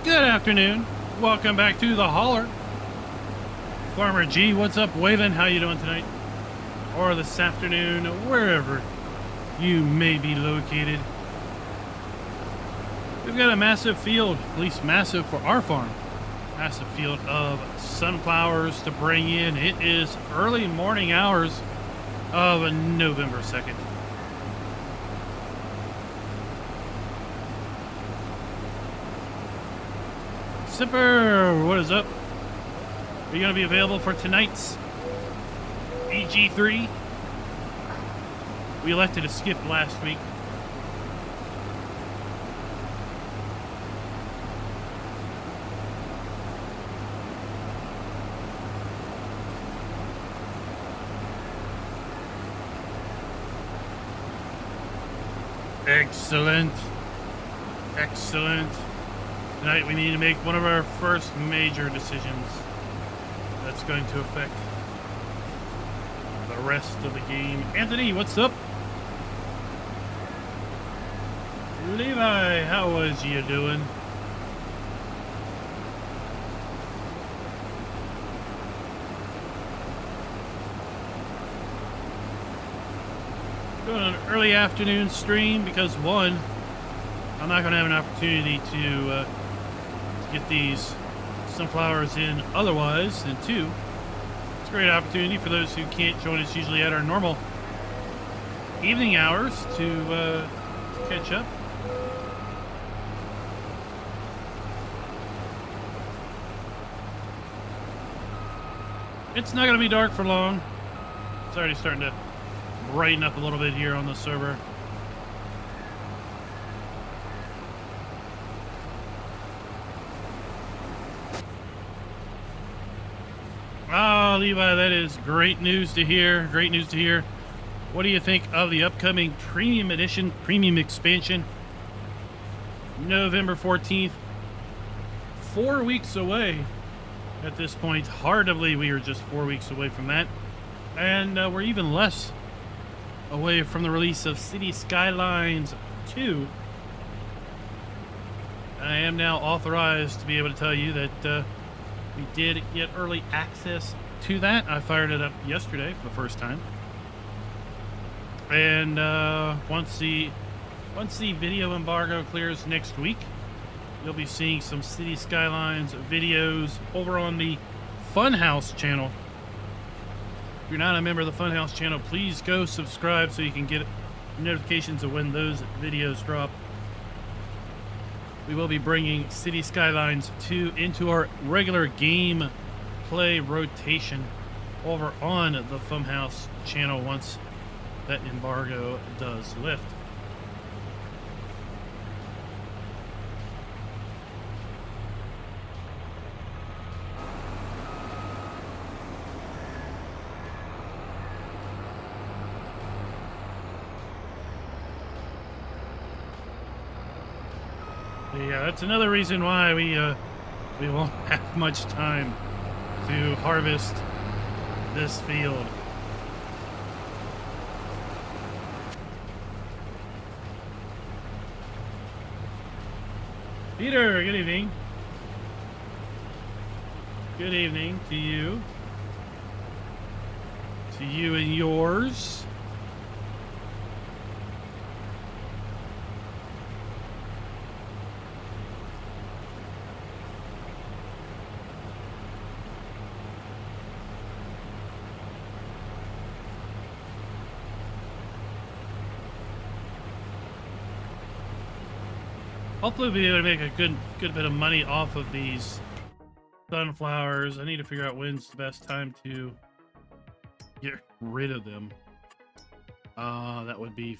Good afternoon. Welcome back to the Holler. Farmer G, what's up, Waylon? How you doing tonight? Or this afternoon, wherever you may be located. We've got a massive field, at least massive for our farm. Massive field of sunflowers to bring in. It is early morning hours of November 2nd. Sipper, what is up? Are you going to be available for tonight's EG3? We elected to skip last week. Excellent. Excellent. Tonight we need to make one of our first major decisions that's going to affect the rest of the game. Anthony, what's up? Levi, how was you doing? Doing an early afternoon stream because one, I'm not going to have an opportunity to get these sunflowers in otherwise, and two, it's a great opportunity for those who can't join us usually at our normal evening hours to catch up. It's not going to be dark for long. It's already starting to brighten up a little bit here on the server. Ah, Levi, that is great news to hear. Great news to hear. What do you think of the upcoming Premium Edition, Premium Expansion? November 14th. 4 weeks away at this point. Hard to believe we are just 4 weeks away from that. And we're even less away from the release of City Skylines 2. I am now authorized to be able to tell you that we did get early access to that. I fired it up yesterday for the first time. And once the video embargo clears next week, you'll be seeing some City Skylines videos over on the Funhouse channel. If you're not a member of the Funhouse channel, please go subscribe so you can get notifications of when those videos drop. We will be bringing City Skylines 2 into our regular game play rotation over on the Funhouse channel once that embargo does lift. Yeah, that's another reason why we won't have much time to harvest this field. Peter, good evening. Good evening to you. To you and yours. Hopefully we'll be able to make a good bit of money off of these sunflowers. I need to figure out when's the best time to get rid of them. That would be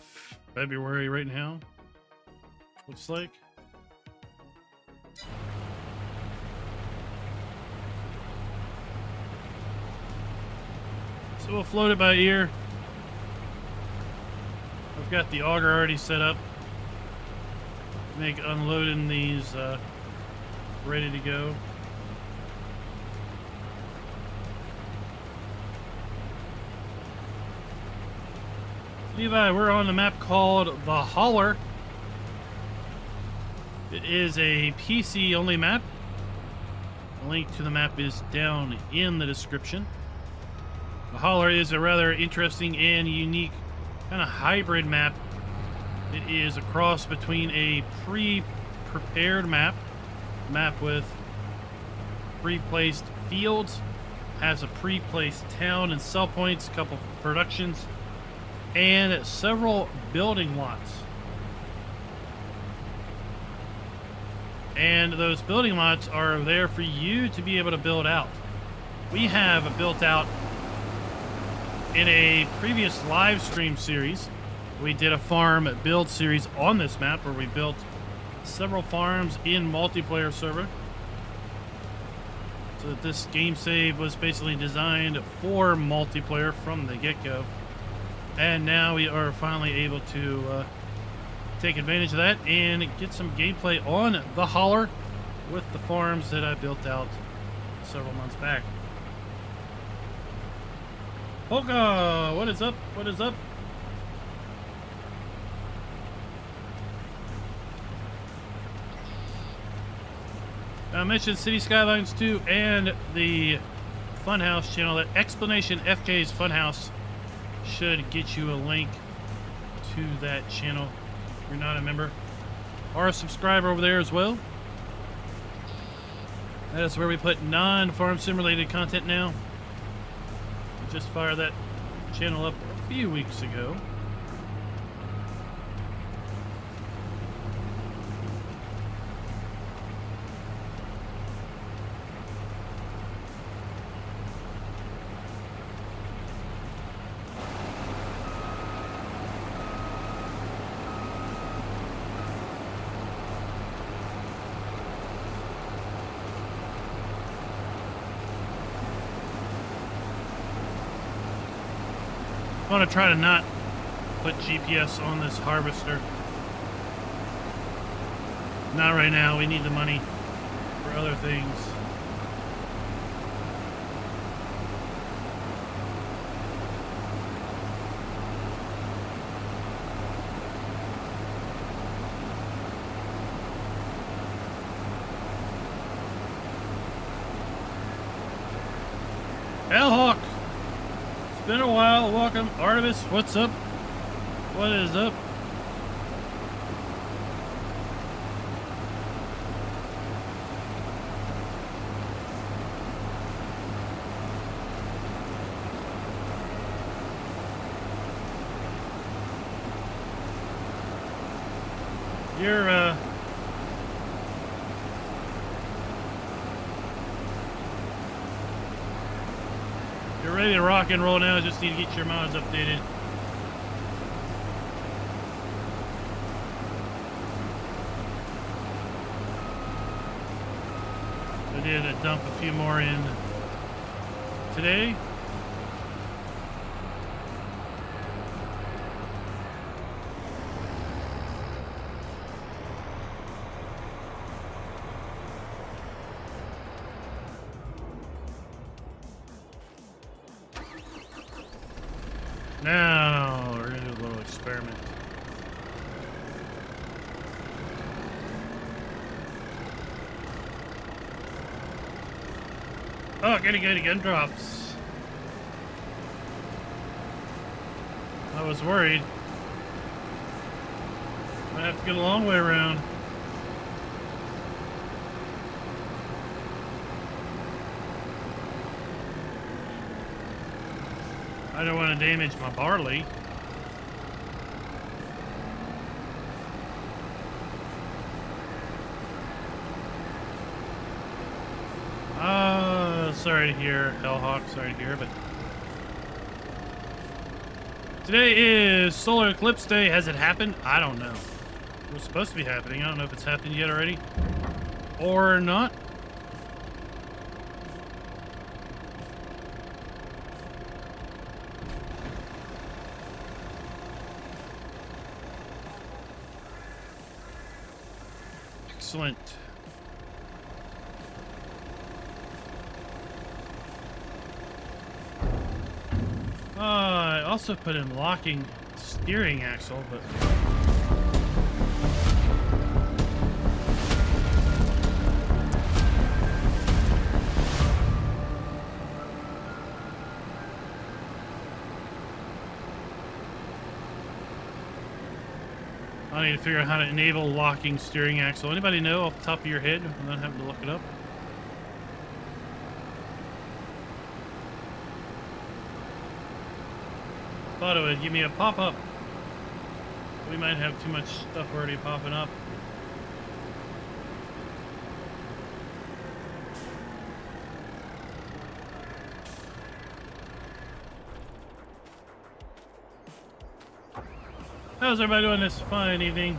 February right now. Looks like. So we'll float it by ear. I've got the auger already set up. Make unloading these ready to go. Levi, we're on the map called the Holler. It is a PC-only map. The link to the map is down in the description. The Holler is a rather interesting and unique kind of hybrid map. It is a cross between a pre-prepared map with pre-placed fields, has a pre-placed town and sell points, a couple of productions, and several building lots. And those building lots are there for you to be able to build out. We have built out in a previous live stream series. We did a farm build series on this map where we built several farms in multiplayer server. So that this game save was basically designed for multiplayer from the get-go. And now we are finally able to take advantage of that and get some gameplay on the Holler with the farms that I built out several months back. Polka, what is up? What is up? I mentioned City Skylines 2 and the Funhouse channel. That Explanation FK's Funhouse should get you a link to that channel if you're not a member or a subscriber over there as well. That is where we put non-farm sim related content now. We just fired that channel up a few weeks ago. I want to try to not put GPS on this harvester. Not right now. We need the money for other things. Hellhawk! It's been a while. Welcome. Artemis, what's up? What is up? You're ready to rock and roll now. Just need to get your mods updated. I did dump a few more in today. Now, we're going to do a little experiment. Oh, getting gun drops. I was worried. I have to get a long way around. I don't want to damage my barley. Sorry to hear, Hellhawk, sorry to hear, but today is Solar Eclipse Day. Has it happened? I don't know. It was supposed to be happening. I don't know if it's happened yet already or not. Excellent. I also put in locking steering axle, but I need to figure out how to enable locking steering axle. Anybody know off the top of your head without having to look it up? Thought it would give me a pop-up. We might have too much stuff already popping up. How's everybody doing this fine evening?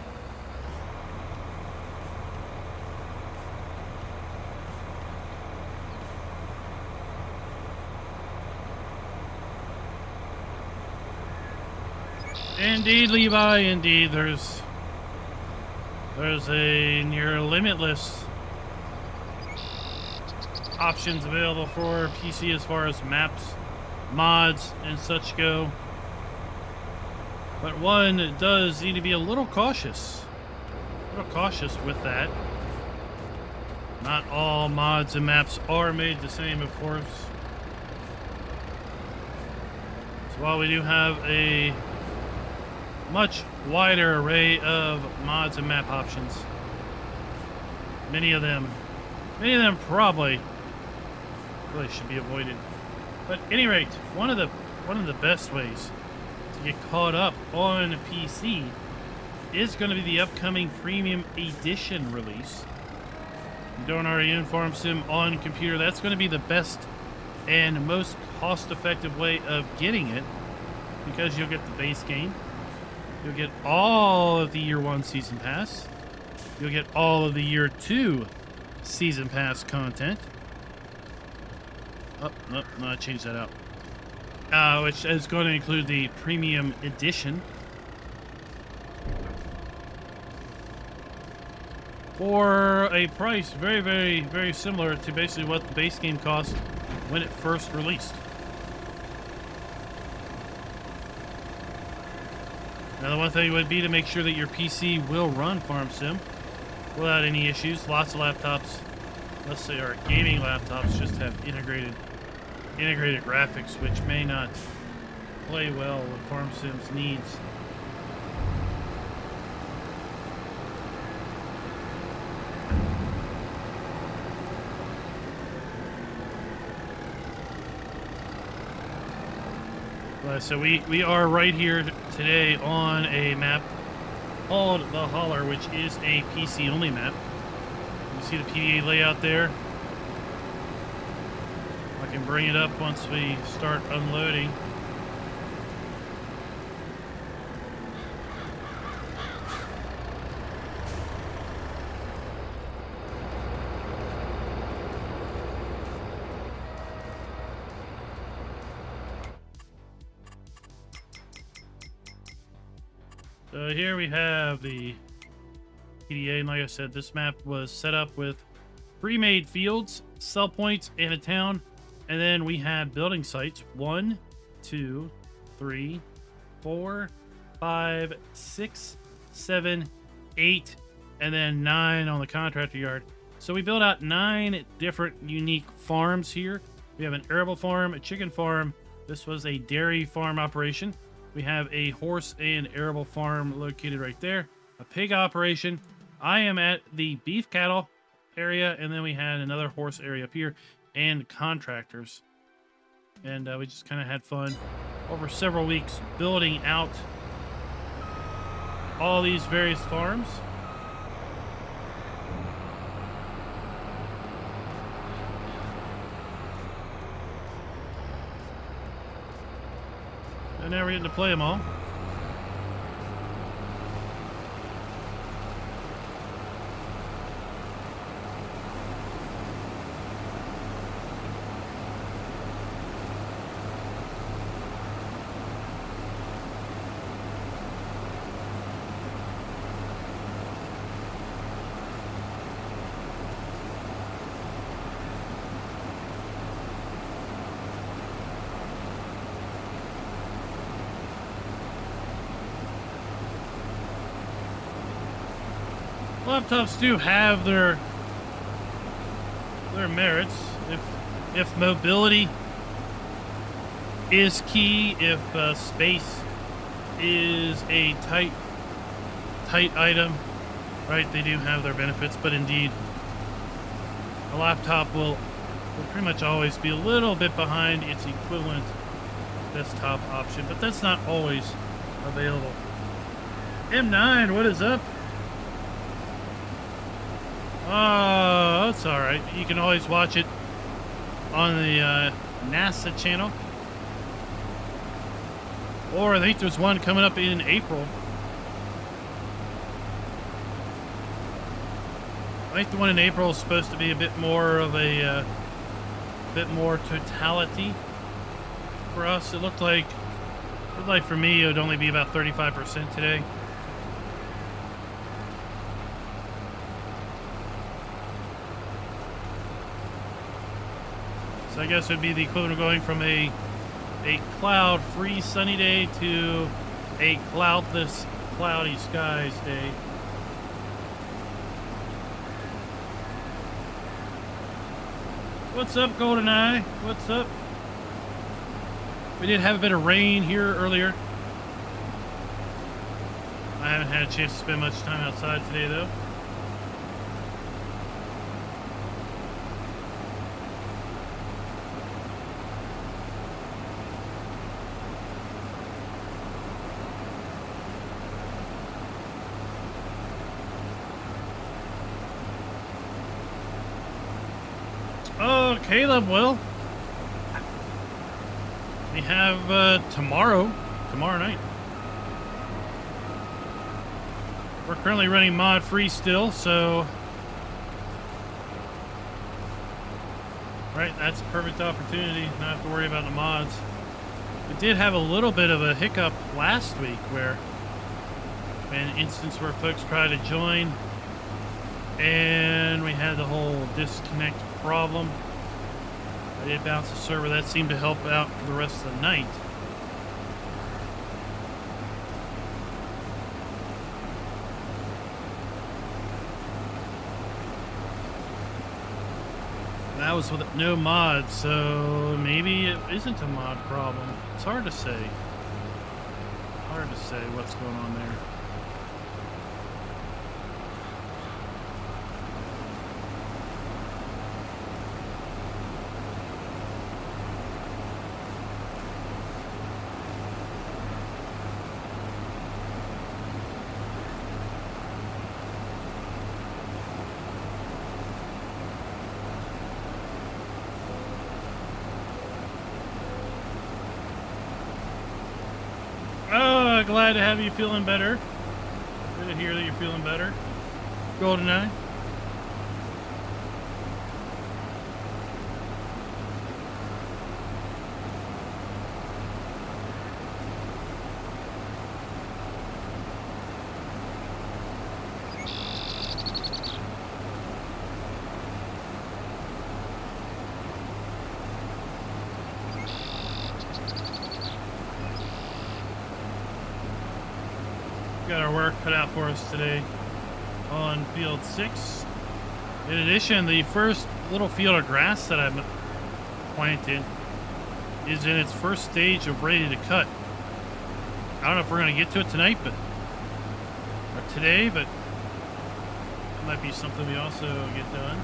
Indeed, Levi, indeed, there's a near limitless options available for PC as far as maps, mods, and such go. But one does need to be a little cautious with that. Not all mods and maps are made the same, of course. So while we do have a much wider array of mods and map options, many of them probably should be avoided. But at any rate, one of the best ways to get caught up on PC is going to be the upcoming Premium Edition release. If you don't already own Farm Sim on computer, that's going to be the best and most cost-effective way of getting it, because you'll get the base game, you'll get all of the Year 1 Season Pass, you'll get all of the Year 2 Season Pass content. Oh, no, I changed that out. Which is going to include the Premium Edition. For a price very, very, very similar to basically what the base game cost when it first released. Now, the one thing would be to make sure that your PC will run Farm Sim without any issues. Lots of laptops, let's say our gaming laptops, just have integrated graphics, which may not play well with Farm Sim's needs. So we are right here today on a map called the Holler, which is a PC-only map. You see the PDA layout there. I can bring it up once we start unloading. So here we have the PDA, and like I said, this map was set up with pre-made fields, sell points, and a town. And then we had building sites 1, 2, 3, 4, 5, 6, 7, 8, and then 9 on the contractor yard. So we built out 9 different unique farms here. We have an arable farm, a chicken farm. This was a dairy farm operation. We have a horse and arable farm located right there. A pig operation. I am at the beef cattle area, and then we had another horse area up here, and contractors. And we just kind of had fun over several weeks building out all these various farms. And now we're getting to play them all. Laptops do have their merits. If mobility is key, if space is a tight tight item, right? They do have their benefits, but indeed, a laptop will pretty much always be a little bit behind its equivalent desktop option, but that's not always available. M9, what is up? Oh, it's all right. You can always watch it on the NASA channel. Or I think there's one coming up in April. I think the one in April is supposed to be a bit more of a bit more totality for us. It looked like for me it would only be about 35% today. So I guess it would be the equivalent of going from a cloud-free sunny day to a cloudless, cloudy skies day. What's up, GoldenEye? What's up? We did have a bit of rain here earlier. I haven't had a chance to spend much time outside today, though. Oh, Caleb, well, we have tomorrow night. We're currently running mod free still, so right, that's a perfect opportunity not have to worry about the mods. We did have a little bit of a hiccup last week where an instance where folks tried to join and we had the whole disconnect problem. I did bounce the server. That seemed to help out for the rest of the night. That was with no mods, so maybe it isn't a mod problem. It's hard to say. Hard to say what's going on there. Glad to have you feeling better. Good to hear that you're feeling better. GoldenEye. Got our work cut out for us today on field 6. In addition, the first little field of grass that I've planted is in its first stage of ready to cut. I don't know if we're going to get to it tonight, or today, but it might be something we also get done.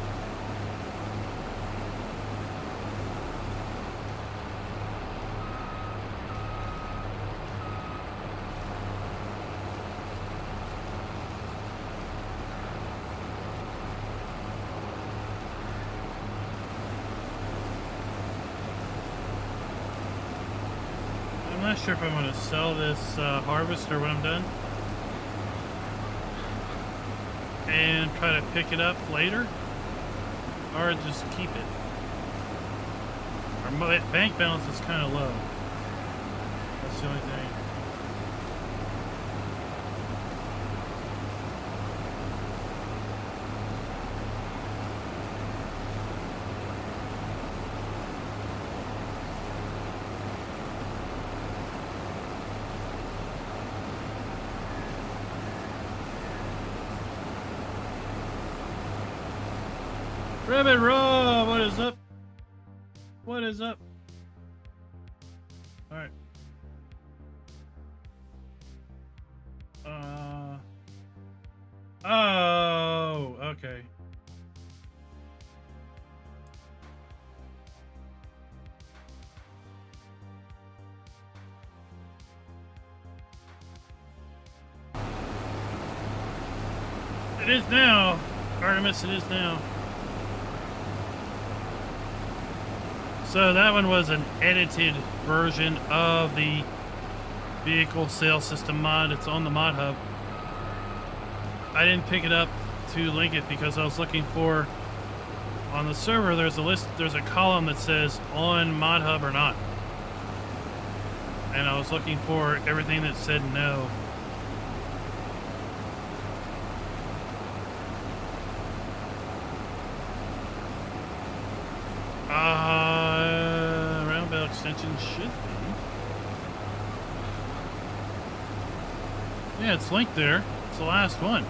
I'm not sure if I'm going to sell this harvester when I'm done and try to pick it up later, or just keep it. Our bank balance is kind of low. That's the only thing. Rabbit Raw, what is up? What is up? All right. Oh, okay. It is now. Artemis, it is now. So that one was an edited version of the vehicle sales system mod. It's on the mod hub. I didn't pick it up to link it because I was looking for, on the server, there's a list, there's a column that says on mod hub or not. And I was looking for everything that said no. Roundabout extension should be. Yeah, it's linked there. It's the last one.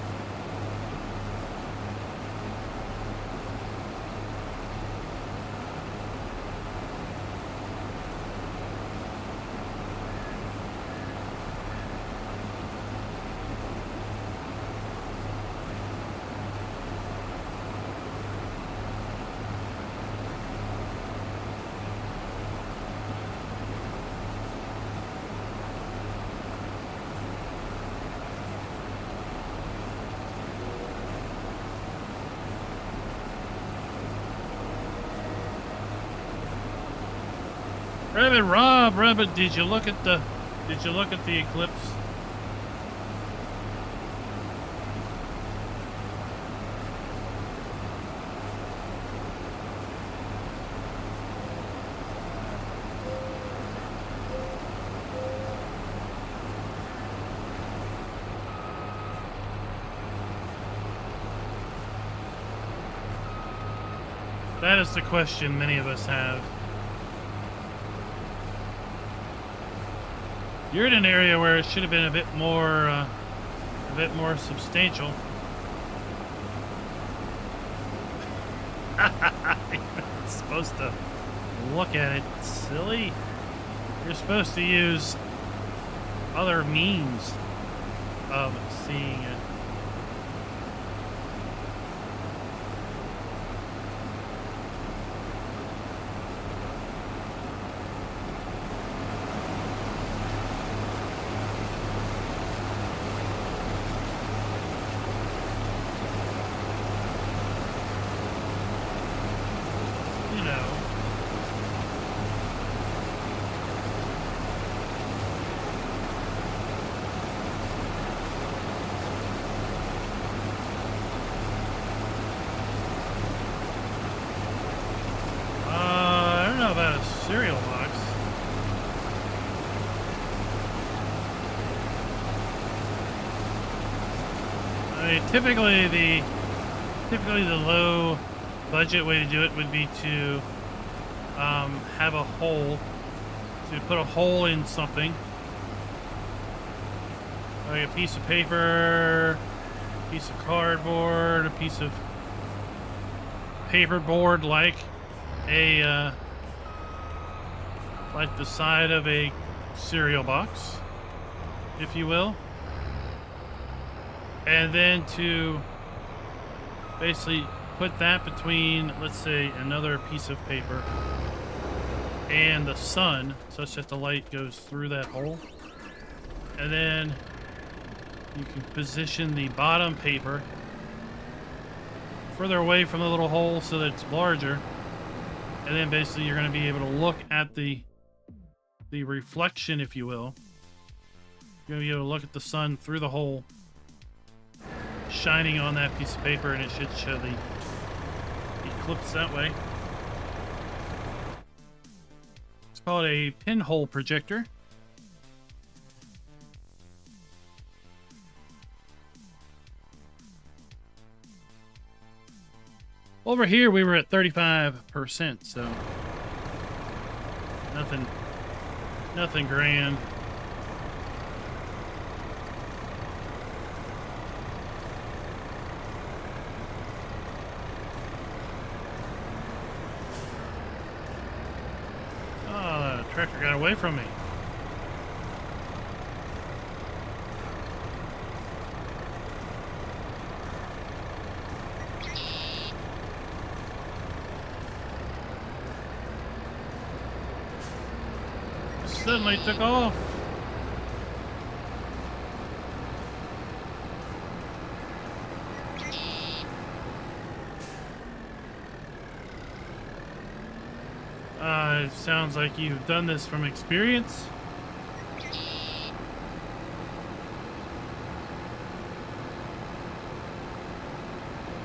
Rabbit, did you look at the eclipse? That is the question many of us have. You're in an area where it should have been a bit more substantial. You're supposed to look at it, silly. You're supposed to use other means of seeing it. Cereal box. I mean, typically the low budget way to do it would be to have a hole, to put a hole in something, like a piece of paper, a piece of cardboard, a piece of paperboard, like a like the side of a cereal box, if you will. And then to basically put that between, let's say, another piece of paper and the sun, such that the light goes through that hole. And then you can position the bottom paper further away from the little hole so that it's larger. And then basically you're going to be able to look at the reflection, if you will. You're going to be able to look at the sun through the hole, shining on that piece of paper, and it should show the eclipse that way. It's called a pinhole projector. Over here we were at 35%, so nothing grand. Oh, the tractor got away from me. suddenly took off. It sounds like you've done this from experience.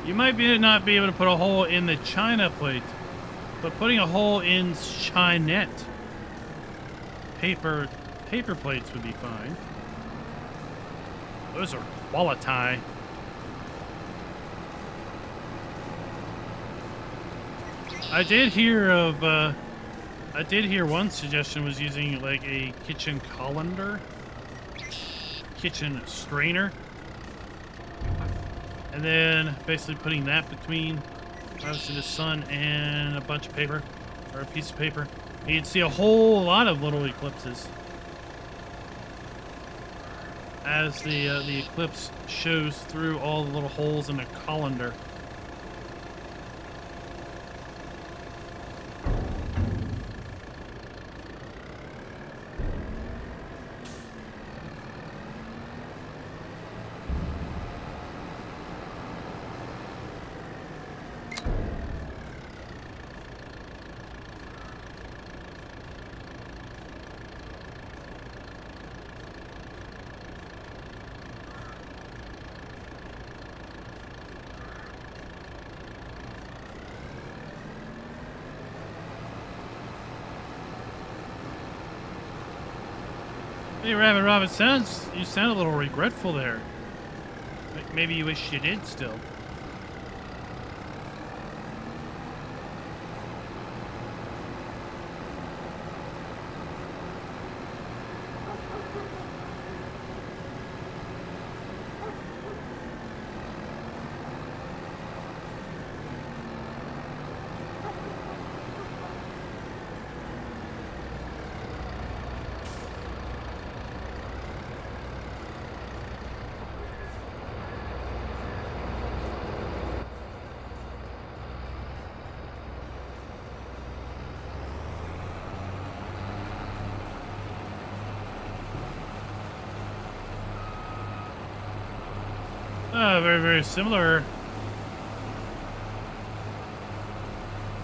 You might not be able to put a hole in the China plate, but putting a hole in Chinette paper plates would be fine. Those are quality. I did hear one suggestion was using like a kitchen colander, kitchen strainer, and then basically putting that between obviously the sun and a bunch of paper, or a piece of paper. And you'd see a whole lot of little eclipses as the eclipse shows through all the little holes in the colander. Hey, Rabbit Robin, you sound a little regretful there. Maybe you wish you did still. Very, very similar.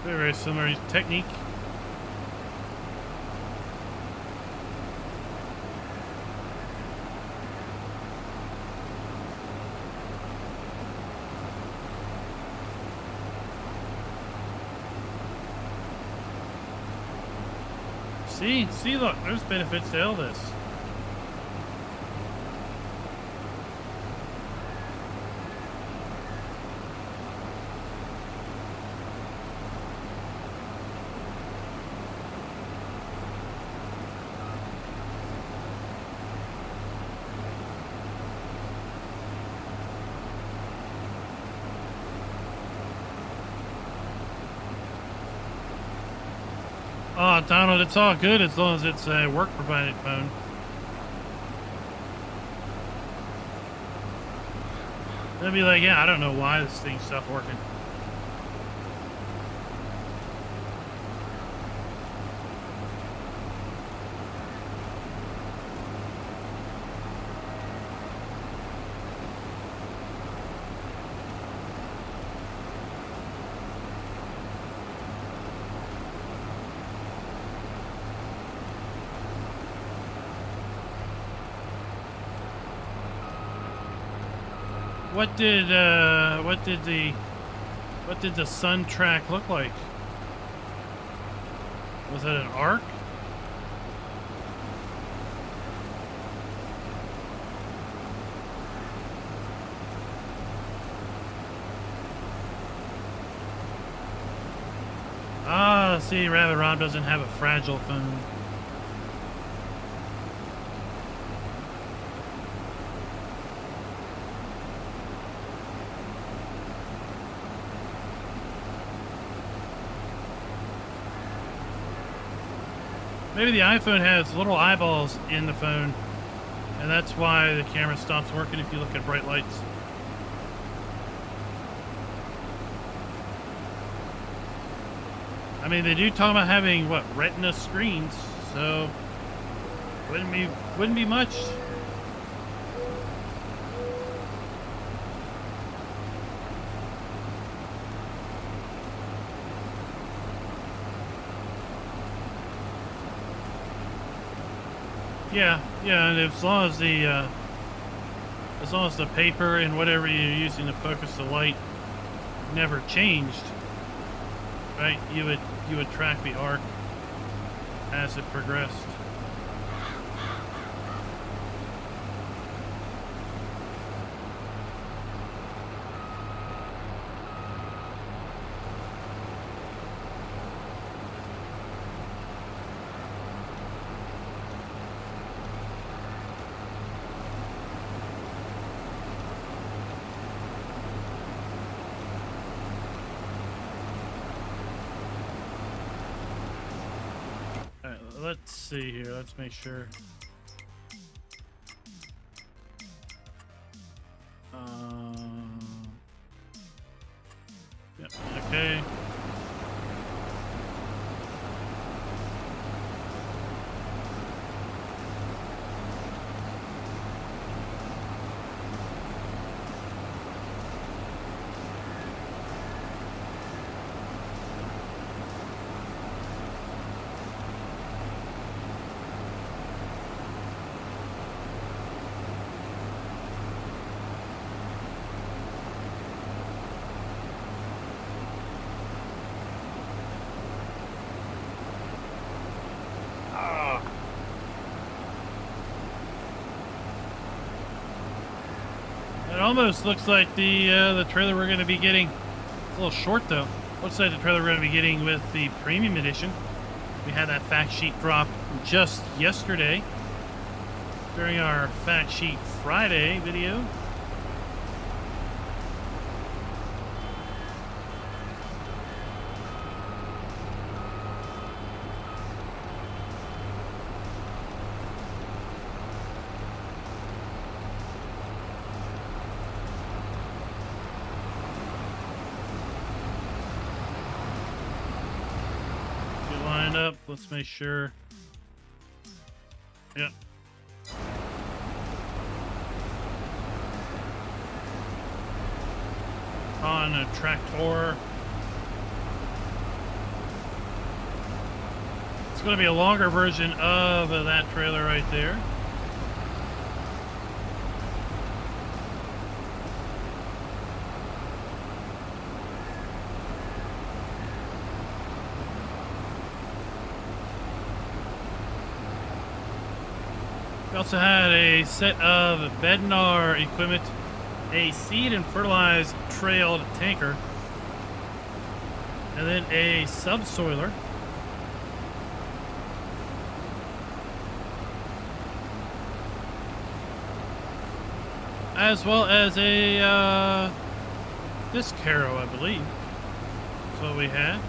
Very, very similar technique. See, look, there's benefits to all this. Oh, Donald, it's all good as long as it's a work-provided phone. They'll be like, yeah, I don't know why this thing stopped working. What did the sun track look like? Was it an arc? Ah, see, Rabbit Rob doesn't have a fragile phone. Maybe the iPhone has little eyeballs in the phone, and that's why the camera stops working if you look at bright lights. I mean, they do talk about having, what, retina screens, so Wouldn't be much. Yeah, and as long as the paper and whatever you're using to focus the light never changed, right? You would track the arc as it progressed. Let's see here. Let's make sure. Yep. Okay. It almost looks like the trailer we're going to be getting. It's a little short though. Looks like the trailer we're going to be getting with the premium edition. We had that fact sheet drop just yesterday during our fact sheet Friday video. Up. Let's make sure. Yep. On a tractor. It's going to be a longer version of that trailer right there. We also had a set of Bednar equipment, a seed and fertilized trailed tanker, and then a subsoiler. As well as a disc harrow, I believe. That's what we had.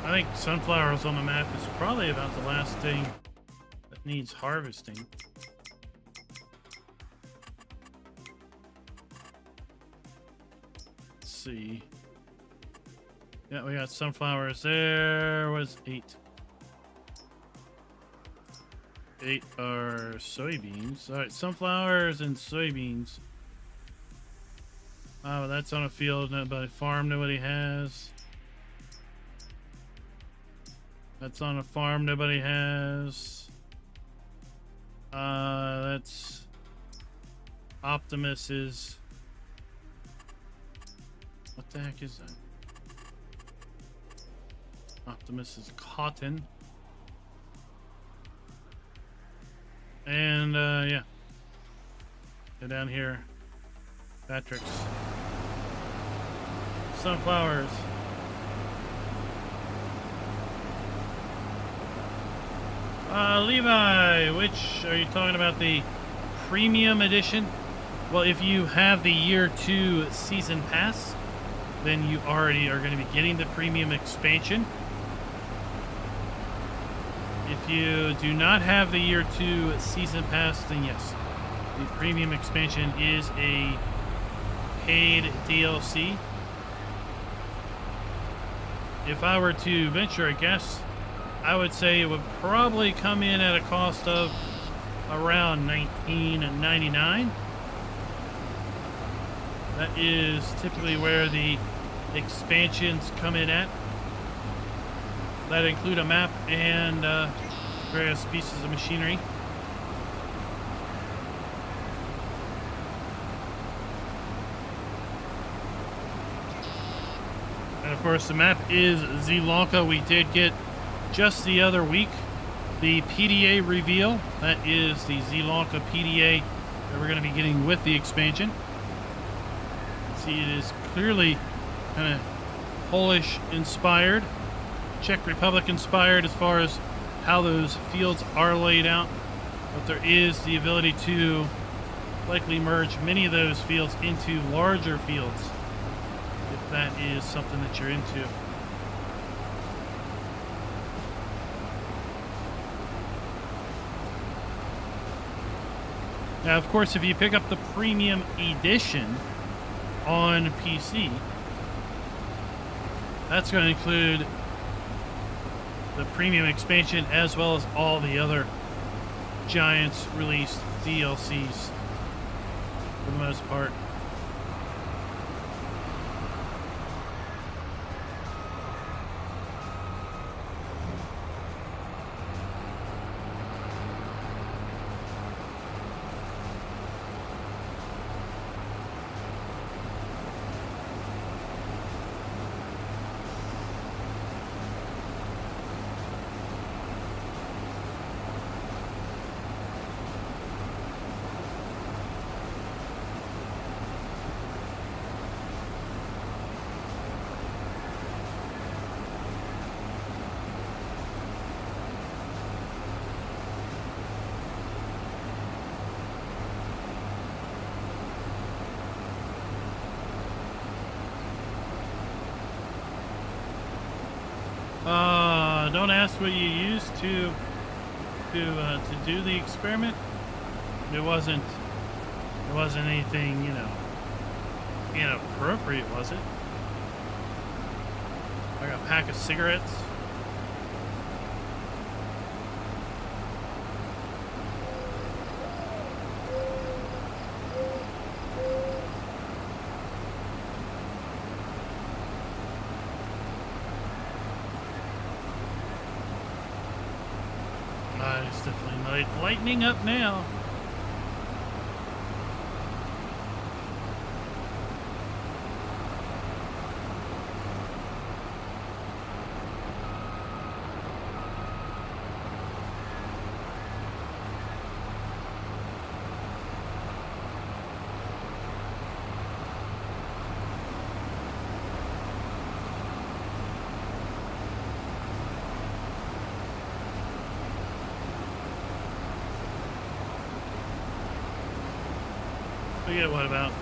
I think sunflowers on the map is probably about the last thing that needs harvesting. Let's see. Yeah, we got sunflowers there. Was 8? 8 are soybeans. All right, sunflowers and soybeans. Oh, that's on a field, nobody farm, nobody has. That's on a farm nobody has. That's Optimus's. What the heck is that? Optimus's cotton. And yeah. Go down here. Patrick's. Sunflowers. Levi, which are you talking about? The premium edition, well, if you have the year 2 season pass, then you already are going to be getting the premium expansion. If you do not have the year 2 season pass, then yes, the premium expansion is a paid DLC. If I were to venture a guess, I would say it would probably come in at a cost of around $19.99. That is typically where the expansions come in at. That include a map and various pieces of machinery. And of course, the map is Sri Lanka. We did get just the other week the PDA reveal. That is the Sri Lanka PDA that we're going to be getting with the expansion. See, it is clearly kind of Polish inspired, Czech Republic inspired as far as how those fields are laid out, but there is the ability to likely merge many of those fields into larger fields if that is something that you're into. Now, of course, if you pick up the premium edition on PC, that's going to include the premium expansion as well as all the other Giants released DLCs for the most part. Don't ask what you used to do the experiment. It wasn't anything, you know, inappropriate, was it? Like a pack of cigarettes. It's definitely lightening up now. We get what, about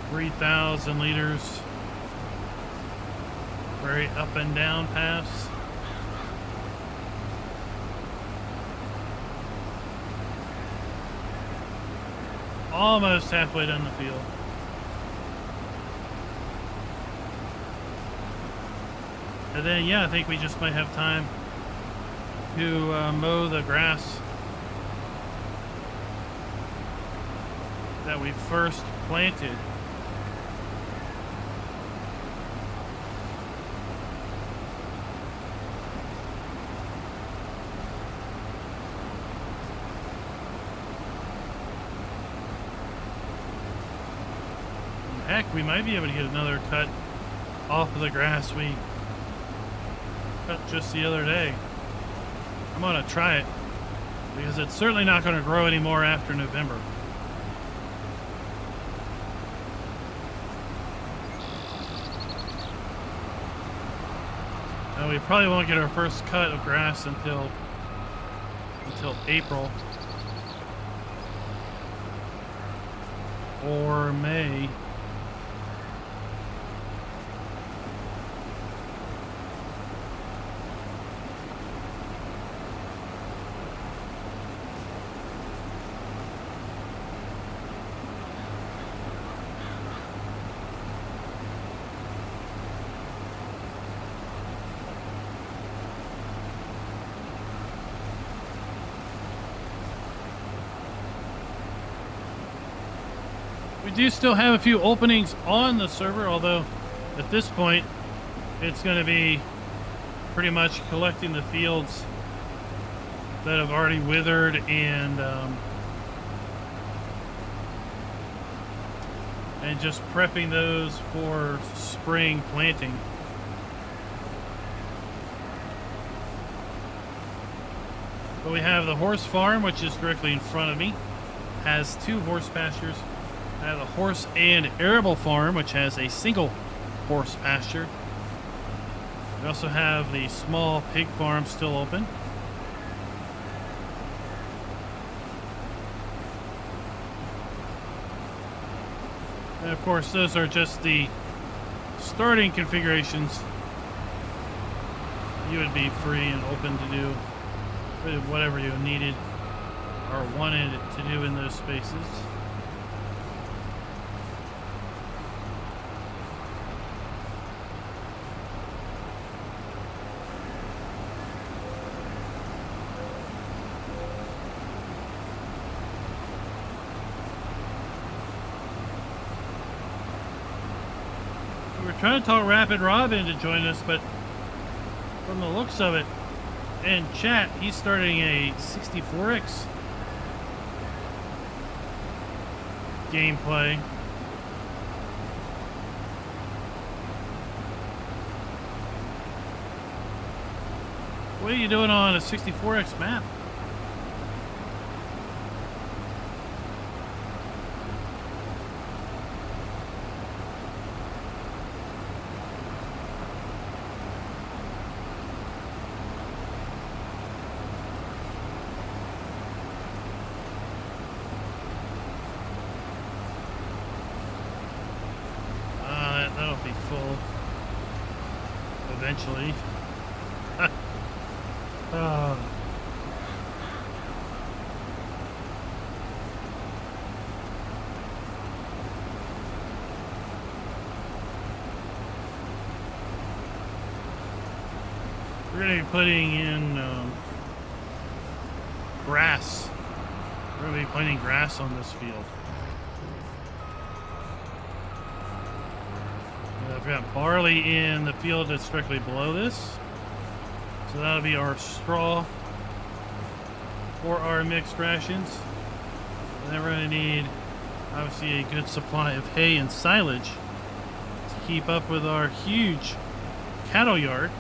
3,000 liters, very up and down paths. Almost halfway down the field. And then, yeah, I think we just might have time to mow the grass that we first planted. Heck, we might be able to get another cut off of the grass we cut just the other day. I'm gonna try it because it's certainly not going to grow anymore after November. We probably won't get our first cut of grass until April. or May. We do still have a few openings on the server, although at this point it's going to be pretty much collecting the fields that have already withered and just prepping those for spring planting. But we have the horse farm, which is directly in front of me, has 2 horse pastures. I have the horse and arable farm, which has a single horse pasture. We also have the small pig farm still open. And of course, those are just the starting configurations. You would be free and open to do whatever you needed or wanted to do in those spaces. We're trying to talk Rapid Robin to join us, but from the looks of it in chat, he's starting a 64X gameplay. What are you doing on a 64X map? That'll be full eventually. We're going to be putting in grass. We're going to be planting grass on this field. I've got barley in the field that's directly below this. So that'll be our straw for our mixed rations. And then we're going to need, obviously, a good supply of hay and silage to keep up with our huge cattle yard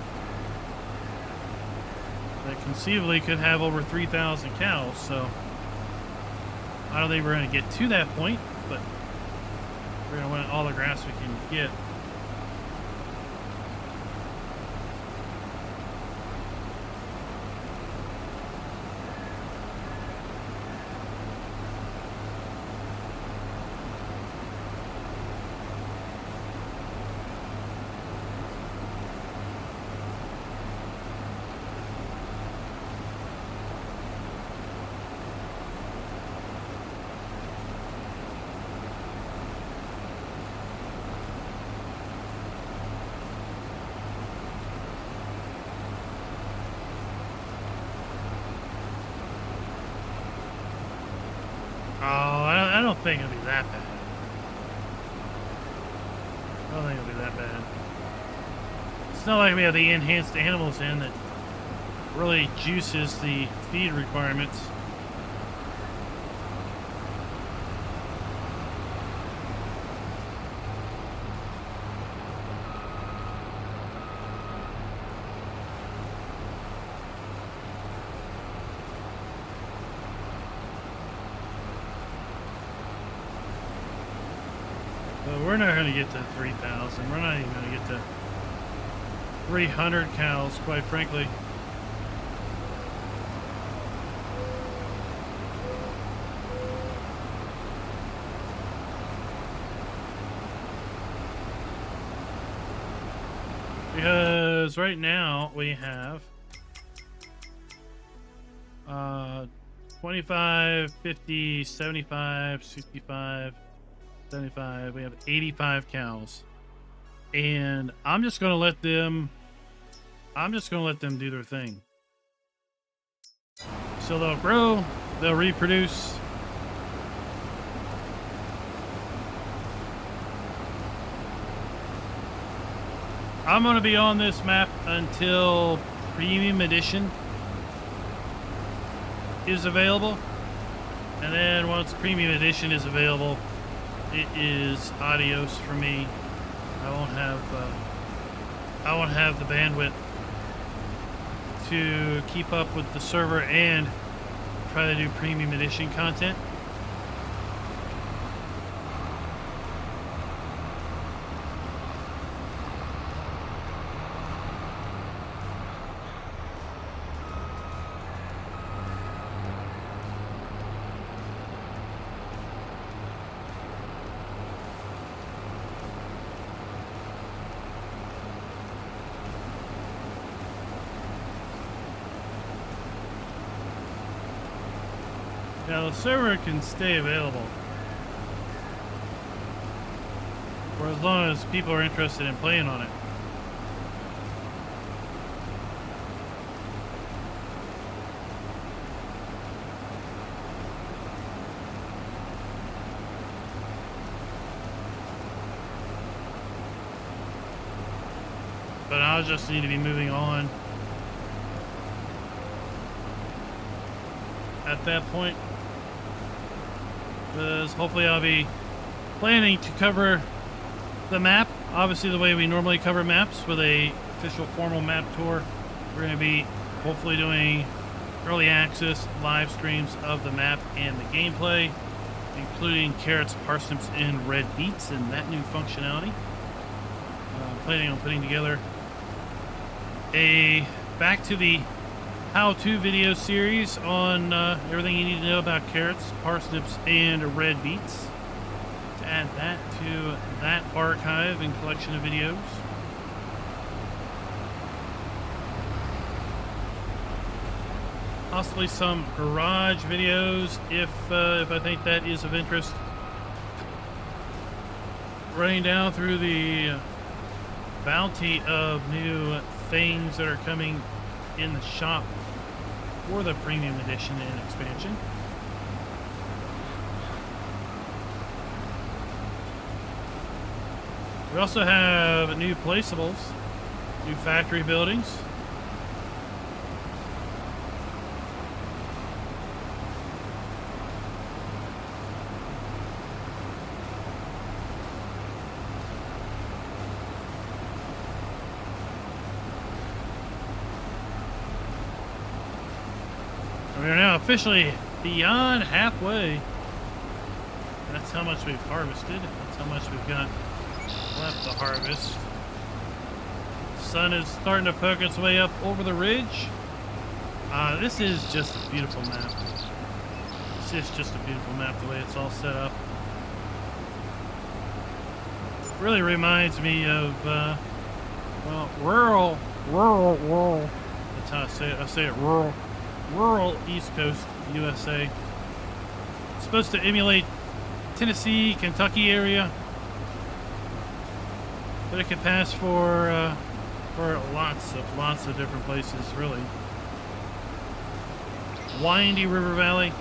that conceivably could have over 3,000 cows. So I don't think we're going to get to that point, but we're going to want all the grass we can get. I don't think it'll be that bad. I don't think it'll be that bad. It's not like we have the enhanced animals in that really juices the feed requirements. We're not going to get to 3,000. We're not even going to get to 300 cows, quite frankly. Because right now we have 25, 50, 75, 65, 75. We have 85 cows. And I'm just going to let them do their thing. So they'll grow, they'll reproduce. I'm going to be on this map until Premium Edition is available. And then once Premium Edition is available, it is adios for me. I won't have the bandwidth to keep up with the server and try to do Premium Edition content. Now the server can stay available for as long as people are interested in playing on it. But I'll just need to be moving on at that point. Because hopefully I'll be planning to cover the map, obviously the way we normally cover maps with a official formal map tour. We're going to be hopefully doing early access live streams of the map and the gameplay, including carrots, parsnips, and red beets and that new functionality. Planning on putting together a back to the how-to video series on everything you need to know about carrots, parsnips, and red beets. To add that to that archive and collection of videos. Possibly some garage videos if I think that is of interest. Running down through the bounty of new things that are coming in the shop for the Premium Edition and expansion. We also have new placeables, new factory buildings. We are now officially beyond halfway. That's how much we've harvested. That's how much we've got left to harvest. The sun is starting to poke its way up over the ridge. This is just a beautiful map. This is just a beautiful map, the way it's all set up. Really reminds me of, well, rural. That's how I say it. I say it rural. Rural East Coast USA. It's supposed to emulate Tennessee, Kentucky area, but it could pass for lots of different places, really. Windy river valley.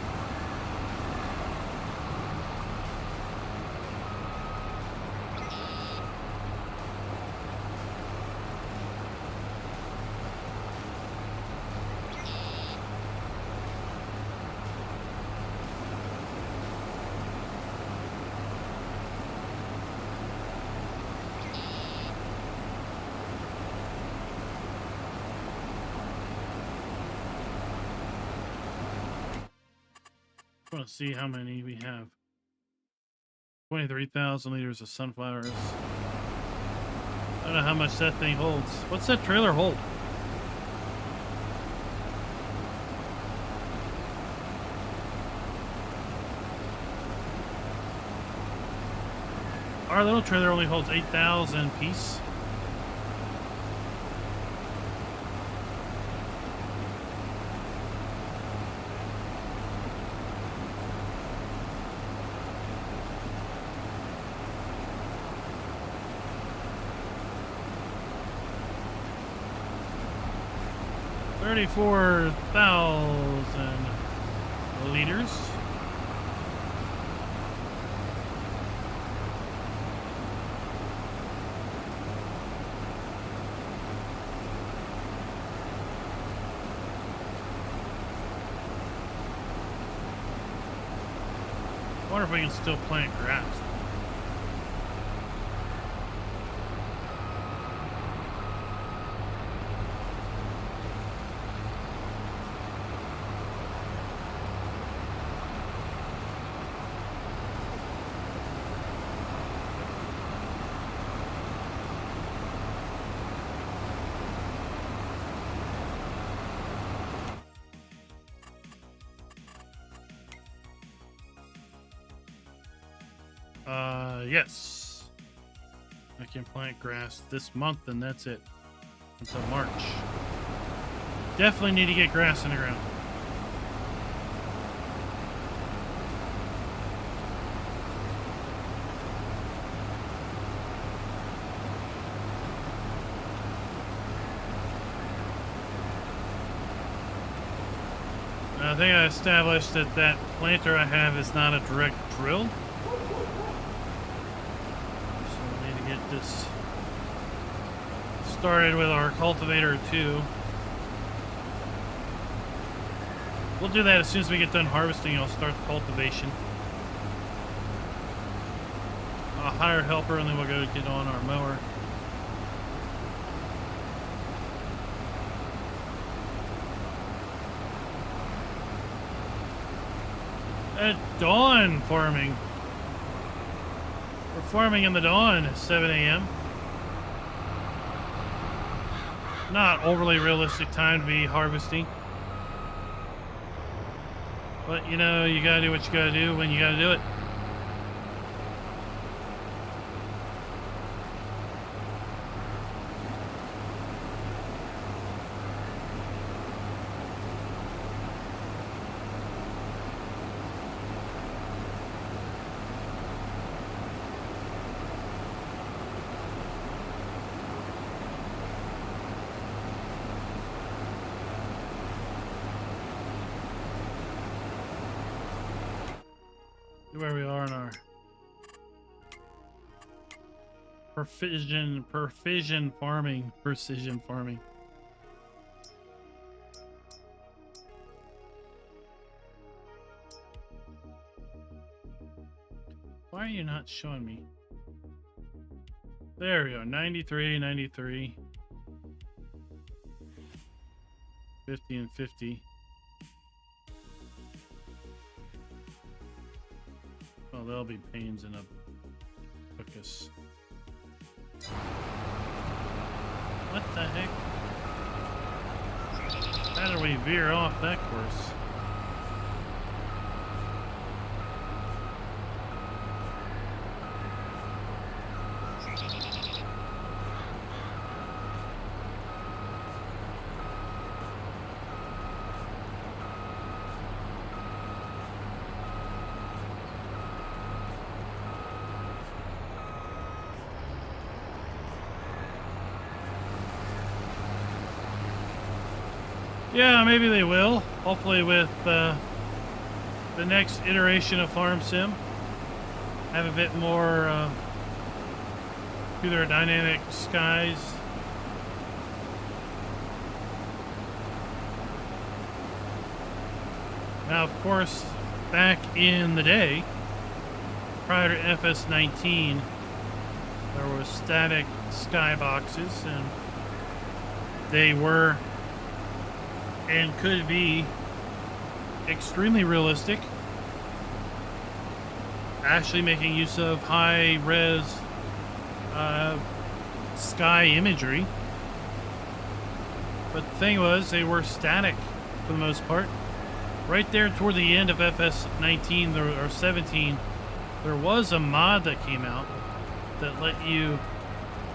I want to see how many we have. 23,000 liters of sunflowers. I don't know how much that thing holds. What's that trailer hold? Our little trailer only holds 8,000 piece. 34,000 liters. I wonder if we can still plant grass. Yes. I can plant grass this month and that's it. Until March. Definitely need to get grass in the ground. I think I established that that planter I have is not a direct drill. Get this started with our cultivator too. We'll do that as soon as we get done harvesting. I'll start the cultivation. I'll hire a helper and then we'll go get on our mower. At dawn farming. We're farming in the dawn at 7 a.m. Not overly realistic time to be harvesting. But, you know, you gotta do what you gotta do when you gotta do it. Where we are in our precision farming. Why are you not showing me? There we go. 93, 93, 50 and 50. Well, there'll be pains in a focus. What the heck? How do we veer off that course? Yeah, maybe they will. Hopefully with the next iteration of Farm Sim. Have a bit more to their dynamic skies. Now, of course, back in the day, prior to FS19, there was static skyboxes, and they were and could be extremely realistic, actually making use of high-res sky imagery. But the thing was, they were static for the most part. Right there toward the end of FS19 or 17, there was a mod that came out that let you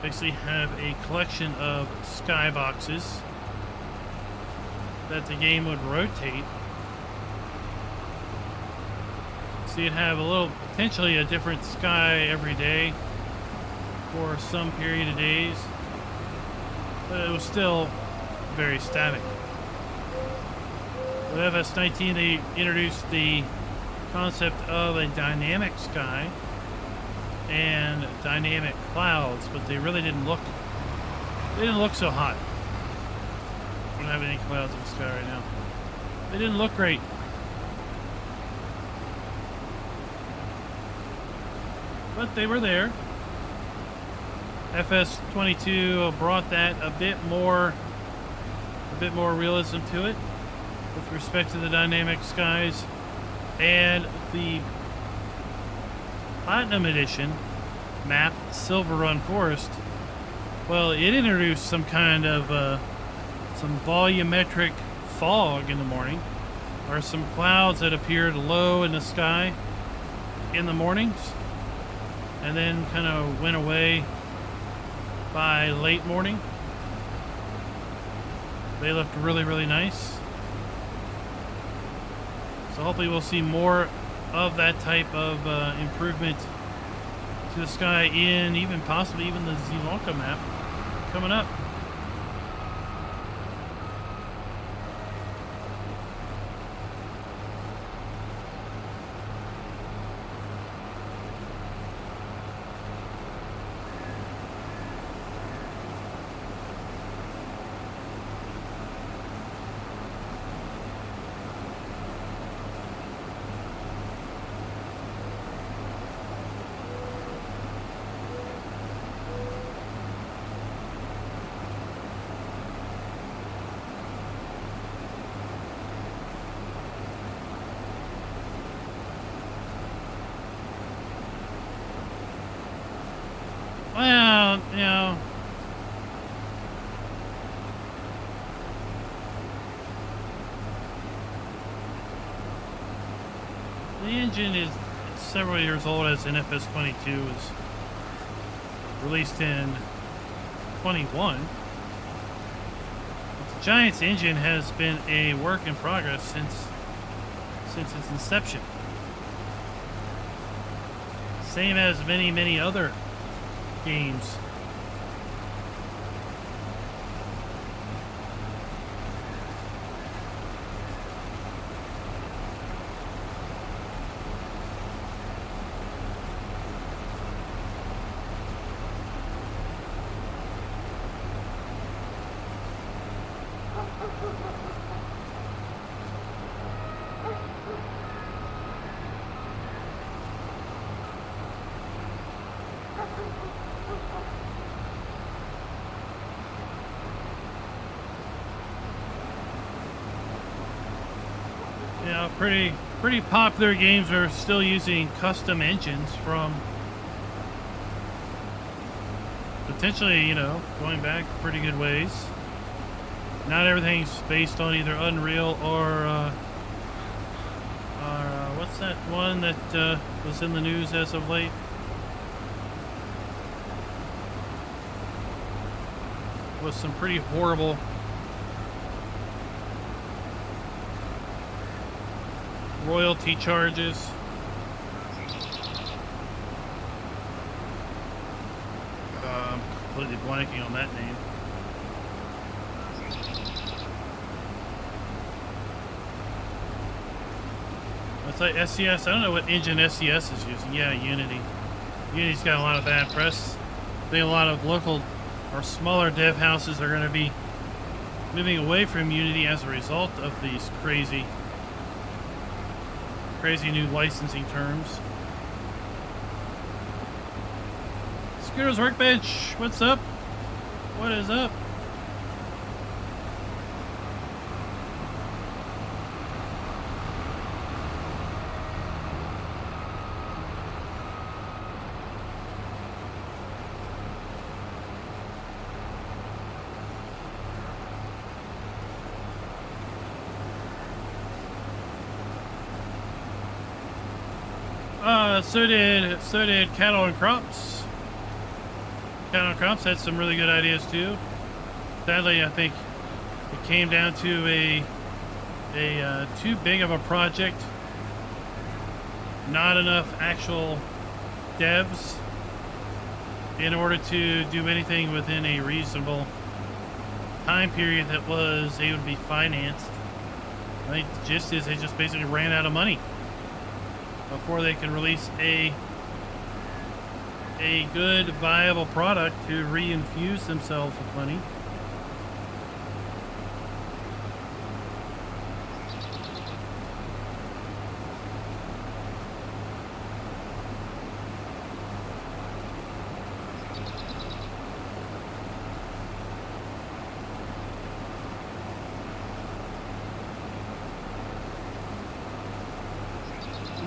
basically have a collection of skyboxes that the game would rotate. So you'd have a little, potentially a different sky every day for some period of days, but it was still very static. With FS19, they introduced the concept of a dynamic sky and dynamic clouds, but they really didn't look so hot. We don't have any clouds in the sky right now. They didn't look great. But they were there. FS22 brought that a bit more realism to it with respect to the dynamic skies. And the Platinum Edition map, Silver Run Forest, well, it introduced some kind of some volumetric fog in the morning, or some clouds that appeared low in the sky in the mornings and then kind of went away by late morning. They looked really, really nice. So hopefully we'll see more of that type of improvement to the sky in even possibly even the Sri Lanka map coming up. Well, you know, the engine is several years old, as an FS22 was released in 21. The Giants engine has been a work in progress since its inception. Same as many other games. You know, pretty popular games are still using custom engines from potentially, you know, going back pretty good ways. Not everything's based on either Unreal or what's that one that was in the news as of late? With some pretty horrible royalty charges. I'm completely blanking on that name. It's like SCS. I don't know what engine SCS is using. Yeah, Unity. Unity's got a lot of bad press. I think a lot of local or smaller dev houses are going to be moving away from Unity as a result of these crazy new licensing terms. Scooter's Workbench, what's up? What is up? So did Cattle and Crops. Cattle and Crops had some really good ideas too. Sadly, I think it came down to a too big of a project. Not enough actual devs in order to do anything within a reasonable time period that was able to be financed. I think the gist is they just basically ran out of money before they can release a good, viable product to reinfuse themselves with money.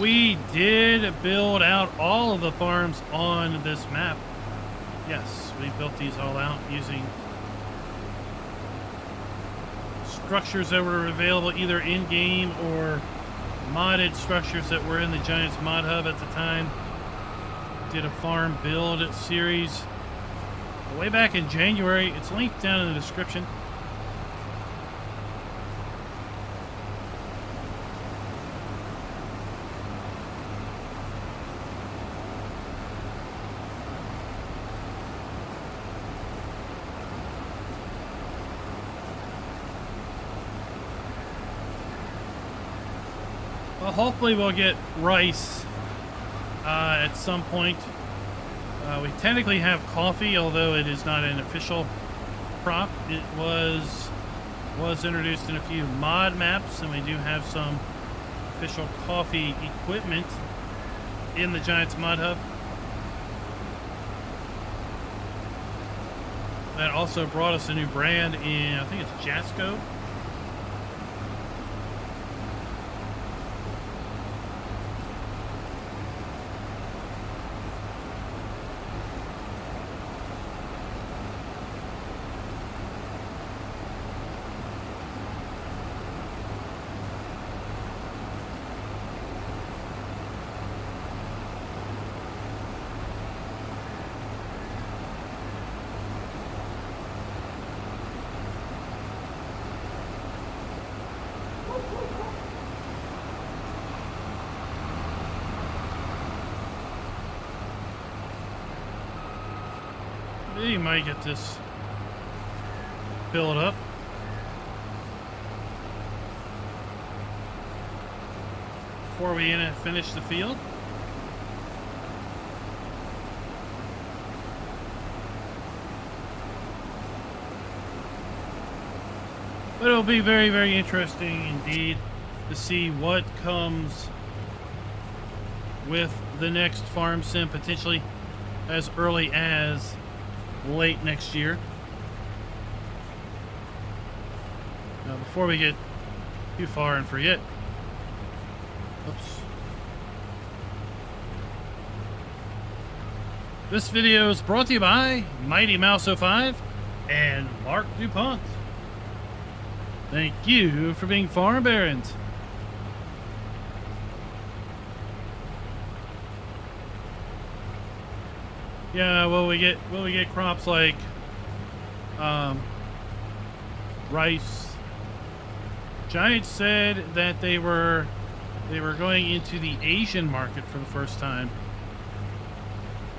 We did build out all of the farms on this map. Yes, we built these all out using structures that were available either in-game or modded structures that were in the Giants mod hub at the time. Did a farm build series way back in January. It's linked down in the description. Well, hopefully we'll get rice at some point. We technically have coffee, although it is not an official crop. It was introduced in a few mod maps, and we do have some official coffee equipment in the Giants mod hub. That also brought us a new brand in, I think it's Jasco. You might get this filled up. Before we finish the field. But it'll be very, very interesting indeed to see what comes with the next farm sim, potentially as early as late next year. Now, before we get too far and forget, oops. This video is brought to you by Mighty Mouse 05 and Mark DuPont. Thank you for being farm barons. Yeah, will we get crops like rice? Giants said that they were going into the Asian market for the first time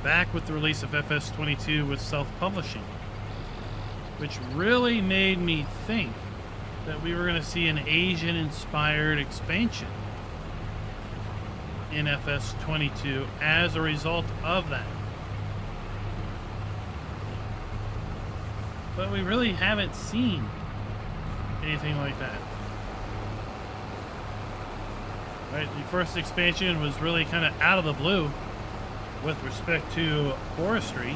back with the release of FS22 with self-publishing, which really made me think that we were going to see an Asian-inspired expansion in FS22 as a result of that. But we really haven't seen anything like that. Right, the first expansion was really kind of out of the blue with respect to forestry.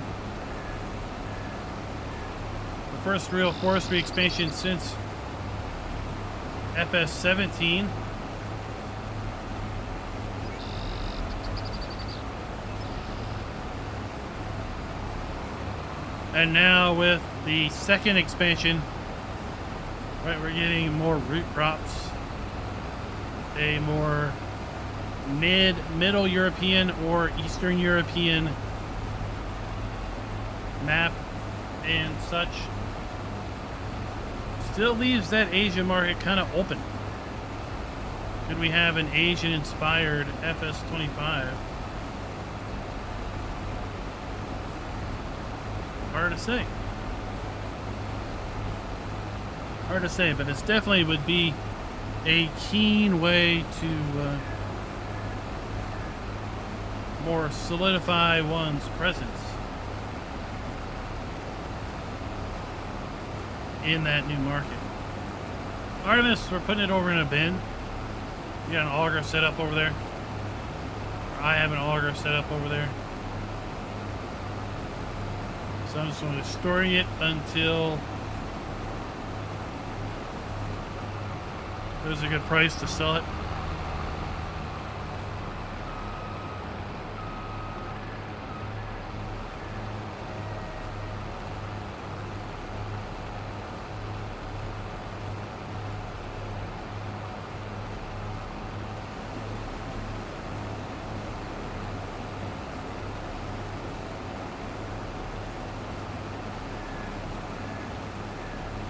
The first real forestry expansion since FS17. And now with the second expansion, right, we're getting more root crops, a more middle European or Eastern European map and such. Still leaves that Asian market kind of open. Could we have an Asian-inspired FS25? Hard to say. Hard to say, but it definitely would be a keen way to more solidify one's presence in that new market. Artemis, we're putting it over in a bin. You got an auger set up over there. Or I have an auger set up over there. So I'm just going to storing it until there's a good price to sell it.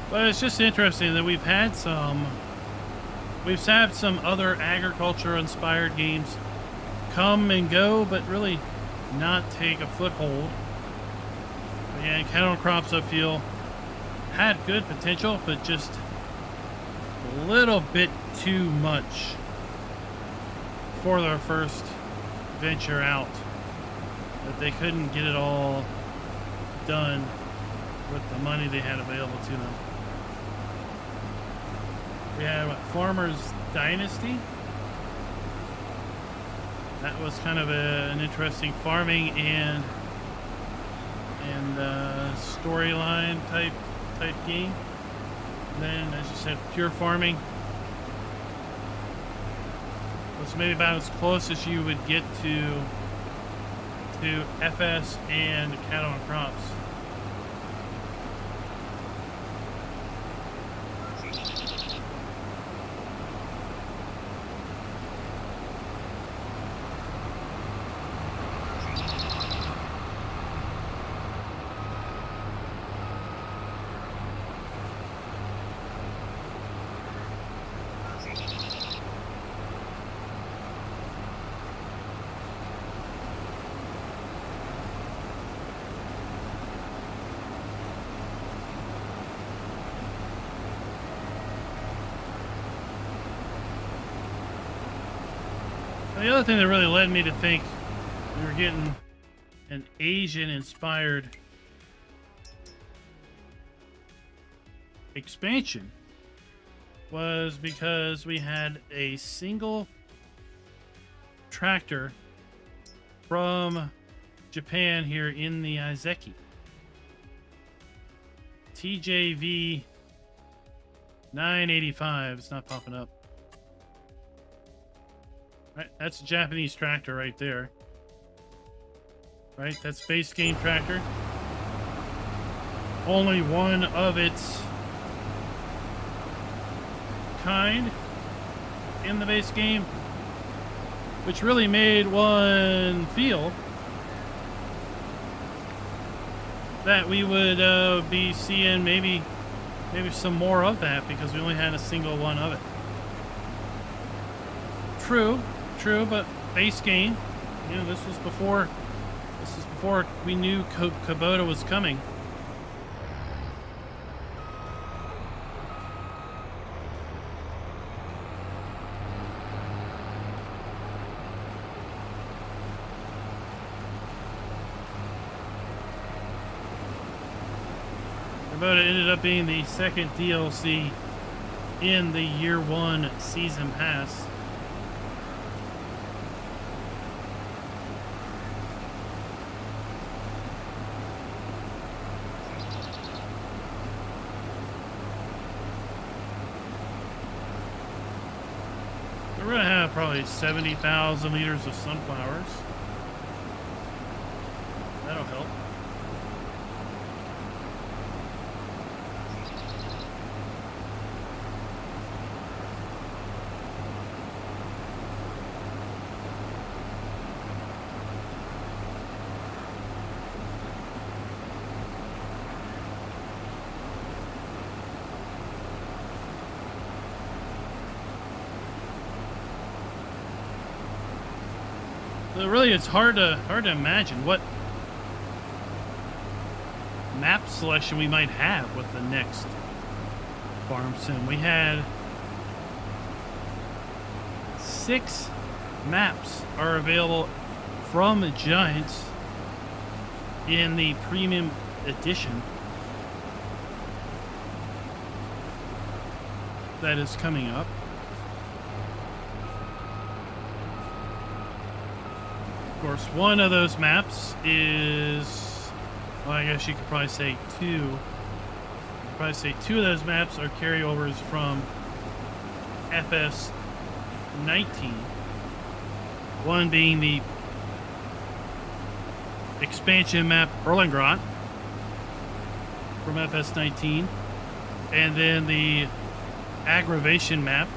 But it's just interesting that we've had some other agriculture-inspired games come and go, but really not take a foothold. And cattle crops, I feel, had good potential, but just a little bit too much for their first venture out. That they couldn't get it all done with the money they had available to them. We have Farmer's Dynasty. That was kind of an interesting farming and storyline type game. And then, as you said, pure farming. Was maybe about as close as you would get to FS and cattle and crops. The other thing that really led me to think we were getting an Asian-inspired expansion was because we had a single tractor from Japan here in the Izeki. TJV 985. It's not popping up. Right, that's a Japanese tractor right there. Right, that's base game tractor. Only one of its kind in the base game, which really made one feel that we would be seeing maybe some more of that because we only had a single one of it. True, but base game. You know, this was before we knew Kubota was coming. Kubota ended up being the second DLC in the year one season pass. We're going to have probably 70,000 liters of sunflowers. That'll help. Really, it's hard to imagine what map selection we might have with the next farm sim. We had 6 maps are available from Giants in the premium edition that is coming up. Of course, one of those maps is, well, I guess you could probably say two. Probably say 2 of those maps are carryovers from FS 19. One being the expansion map Erlengrot from FS 19, and then the aggravation map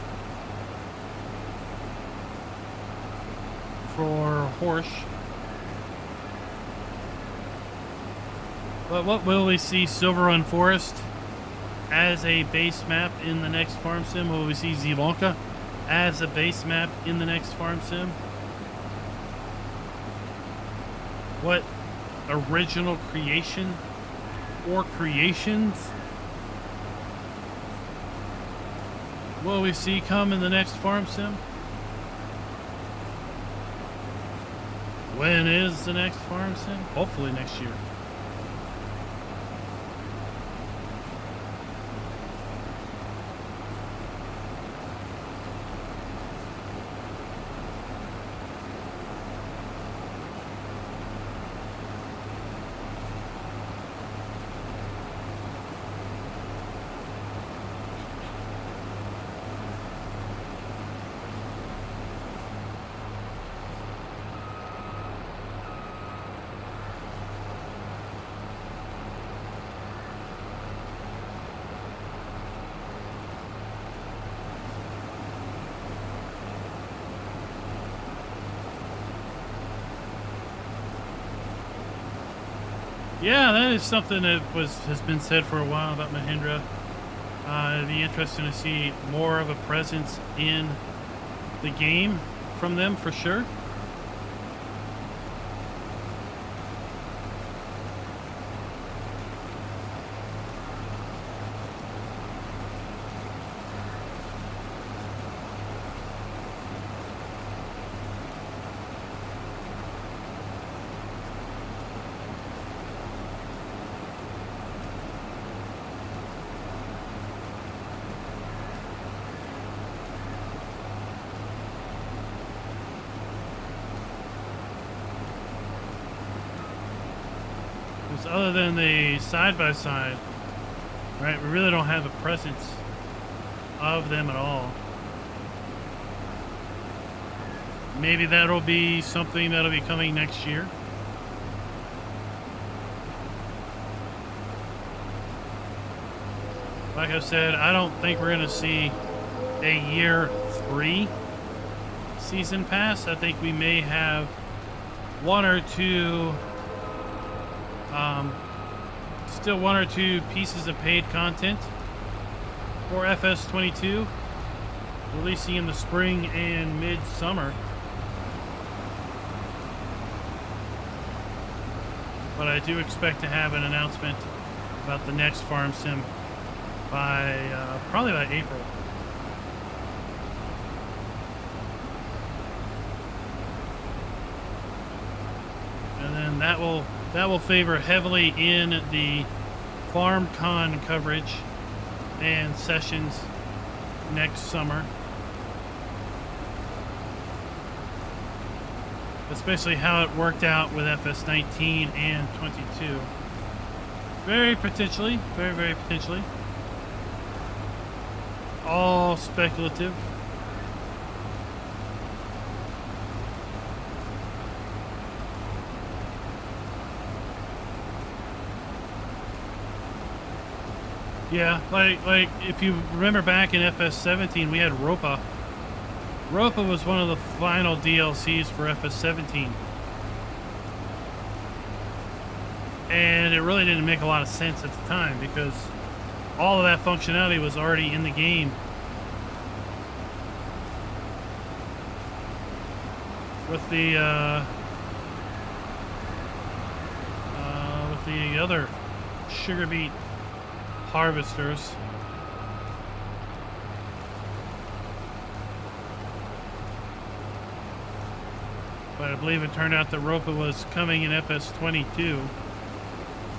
for Horsch. But what will we see? Silver Run Forest as a base map in the next farm sim? Will we see Zielonka as a base map in the next farm sim? What original creation or creations will we see come in the next farm sim? When is the next farm sim? Hopefully next year. Yeah, that is something that has been said for a while about Mahindra. It'd be interesting to see more of a presence in the game from them for sure. Other than the side-by-side, right, we really don't have a presence of them at all. Maybe that'll be something that'll be coming next year. Like I said, I don't think we're going to see a year 3 season pass. I think we may have 1 or 2 still 1 or 2 pieces of paid content for FS22 releasing in the spring and mid-summer. But I do expect to have an announcement about the next farm sim by probably by April. And then that will favor heavily in the FarmCon coverage and sessions next summer. Especially how it worked out with FS19 and 22. Very potentially, very potentially. All speculative. Yeah, like if you remember back in FS17, we had Ropa. Ropa was one of the final DLCs for FS17. And it really didn't make a lot of sense at the time because all of that functionality was already in the game. With the other sugar beet harvesters. But I believe it turned out that Ropa was coming in FS22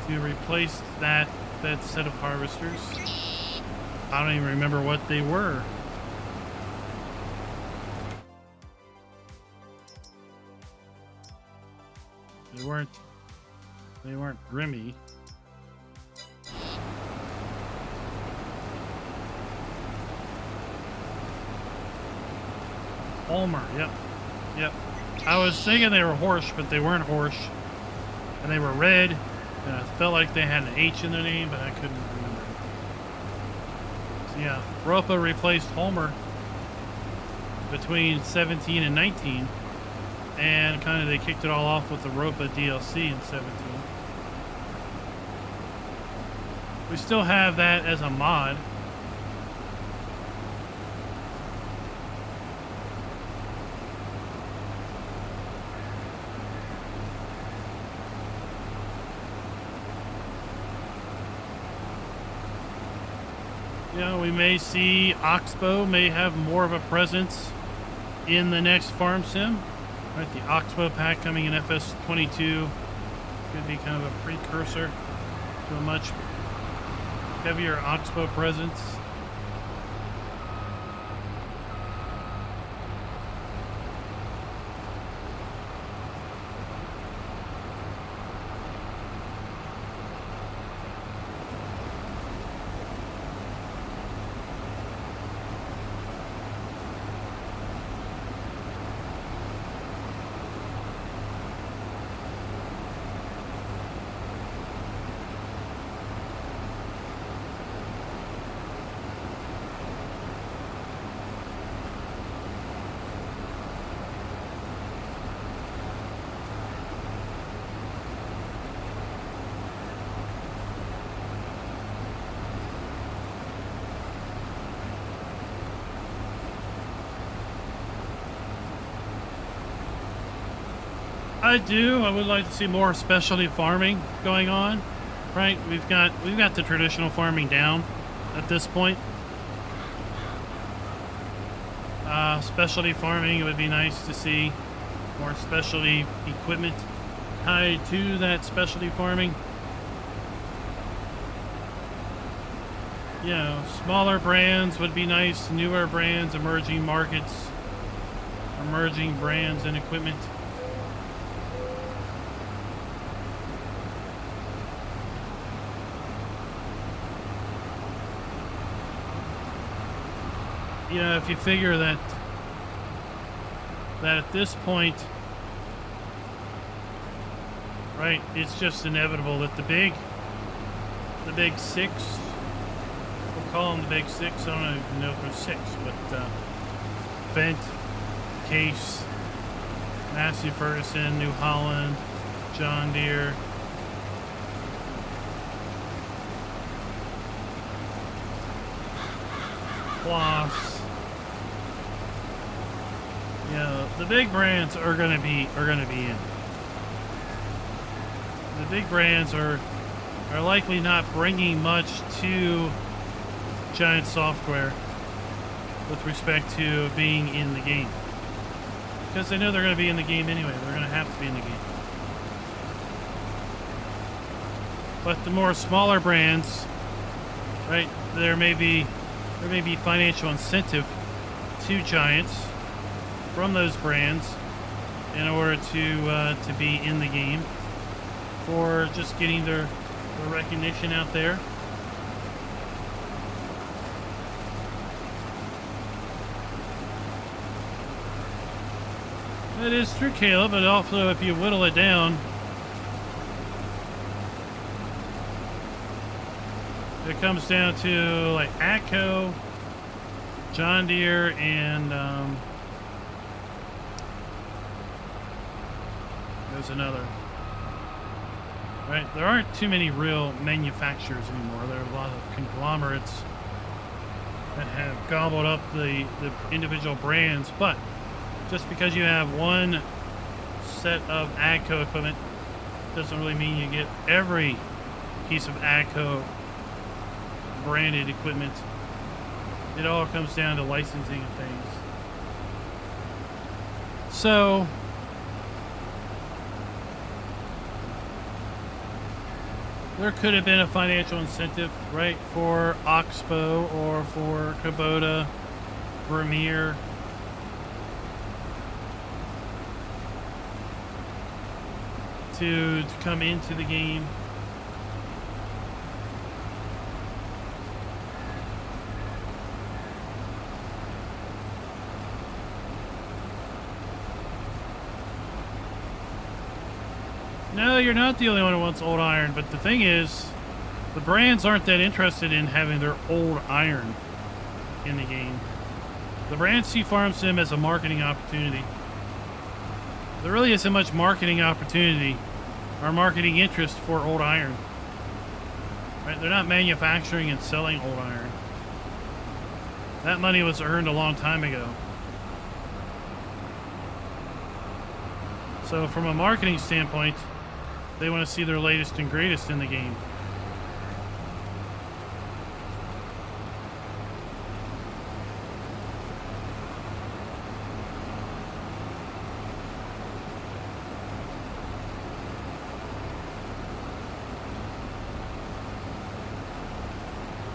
to replace that set of harvesters. I don't even remember what they were. They weren't Grimmy. Holler, yep. I was thinking they were horse, but they weren't horse. And they were red, and I felt like they had an H in their name, but I couldn't remember. So yeah, Ropa replaced Holler between 17 and 19. And kind of they kicked it all off with the Ropa DLC in 17. We still have that as a mod. You know, we may see Oxbow may have more of a presence in the next farm sim. Right, the Oxbow pack coming in FS22 could be kind of a precursor to a much heavier Oxbow presence. I do. I would like to see more specialty farming going on. Right? We've got the traditional farming down at this point. Specialty farming, it would be nice to see more specialty equipment tied to that specialty farming. You know, smaller brands would be nice, newer brands, emerging markets, emerging brands and equipment. You know, if you figure that at this point, right, it's just inevitable that the big six, we'll call them the big six, I don't even know if there's six, but Fent, Case, Massey Ferguson, New Holland, John Deere, Kloss. Yeah, the big brands are gonna be in. The big brands are likely not bringing much to Giant Software with respect to being in the game, because they know they're going to be in the game anyway. They're going to have to be in the game. But the more smaller brands, right? There may be financial incentive to Giants from those brands in order to be in the game, for just getting their recognition out there. That is true, Caleb, but also if you whittle it down, it comes down to like ATCO, John Deere, and there's another. Right, there aren't too many real manufacturers anymore. There are a lot of conglomerates that have gobbled up the individual brands. But just because you have one set of AGCO equipment doesn't really mean you get every piece of AGCO branded equipment. It all comes down to licensing and things. So there could have been a financial incentive, right, for Oxbow or for Kubota, Vermeer. To come into the game. No, you're not the only one who wants old iron, but the thing is, the brands aren't that interested in having their old iron in the game. The brands see Farm Sim as a marketing opportunity. There really isn't much marketing opportunity or marketing interest for old iron. Right? They're not manufacturing and selling old iron. That money was earned a long time ago. So from a marketing standpoint, they want to see their latest and greatest in the game.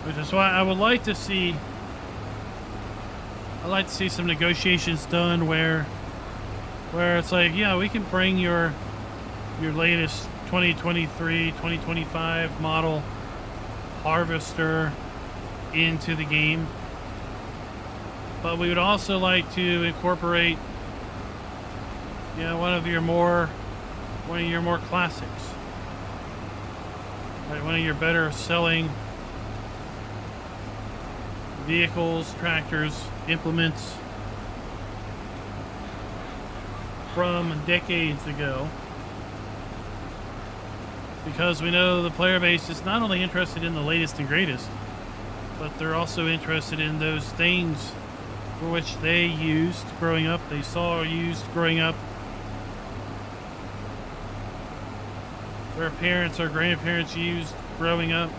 Which is why I would like to see, I'd like to see some negotiations done where it's like, yeah, we can bring your latest 2023, 2025 model harvester into the game. But we would also like to incorporate, you know, one of your more classics. Right, one of your better selling vehicles, tractors, implements from decades ago. Because we know the player base is not only interested in the latest and greatest, but they're also interested in those things for which they used growing up, they saw used growing up, their parents or grandparents used growing up.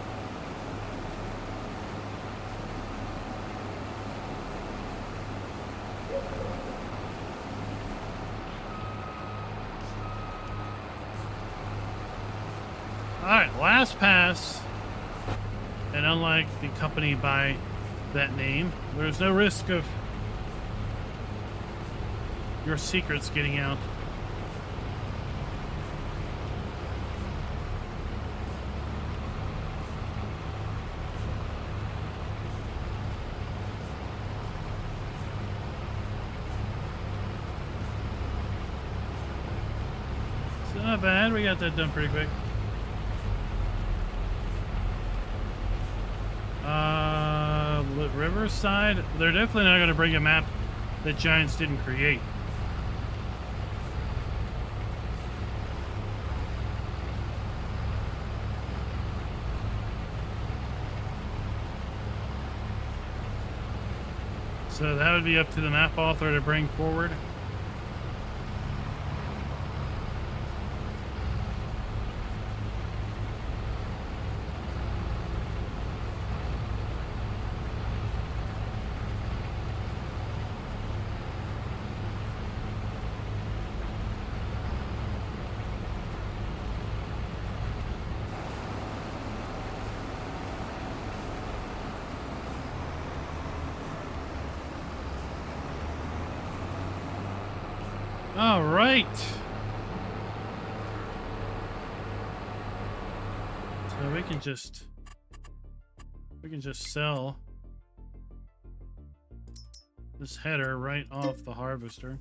Alright, last pass, and unlike the company by that name, there's no risk of your secrets getting out. So not bad, we got that done pretty quick. Riverside, they're definitely not going to bring a map that Giants didn't create. So that would be up to the map author to bring forward. All right. So we can just sell this header right off the harvester.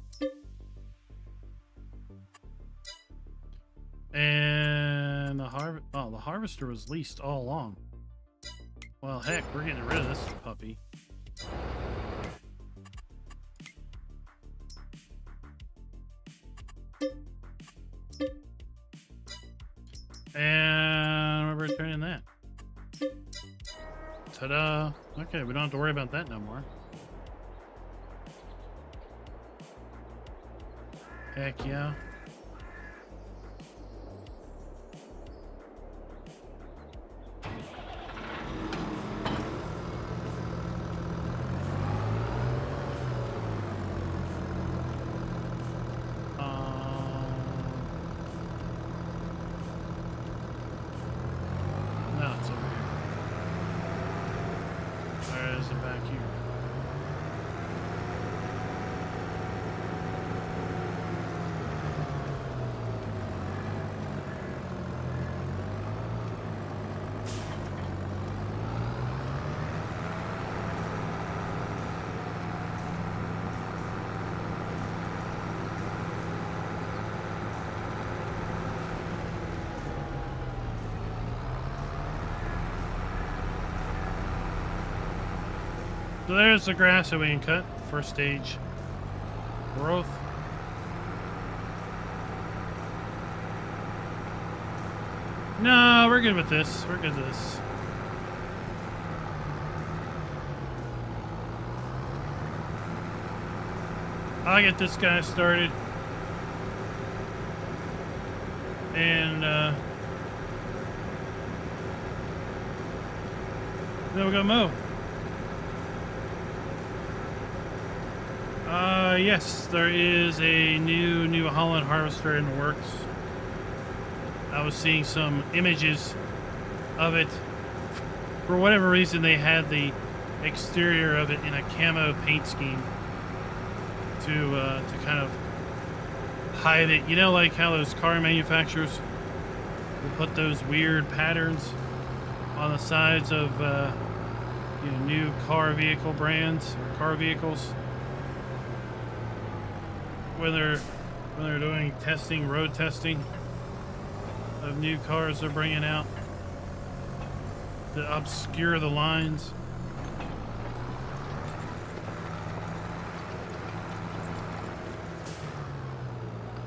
And the harvester was leased all along. Well, heck, we're getting rid of this puppy. And we're returning that. Ta-da. Okay, we don't have to worry about that no more. Heck yeah. So there's the grass that we can cut. First stage growth. No, we're good with this. We're good with this. I'll get this guy started. And then we'll go mow. Yes, there is a new Holland harvester in the works. I was seeing some images of it. For whatever reason, they had the exterior of it in a camo paint scheme to kind of hide it. You know, like how those car manufacturers will put those weird patterns on the sides of you know, new car vehicle brands or car vehicles when they're doing testing, road testing of new cars they're bringing out to obscure the lines.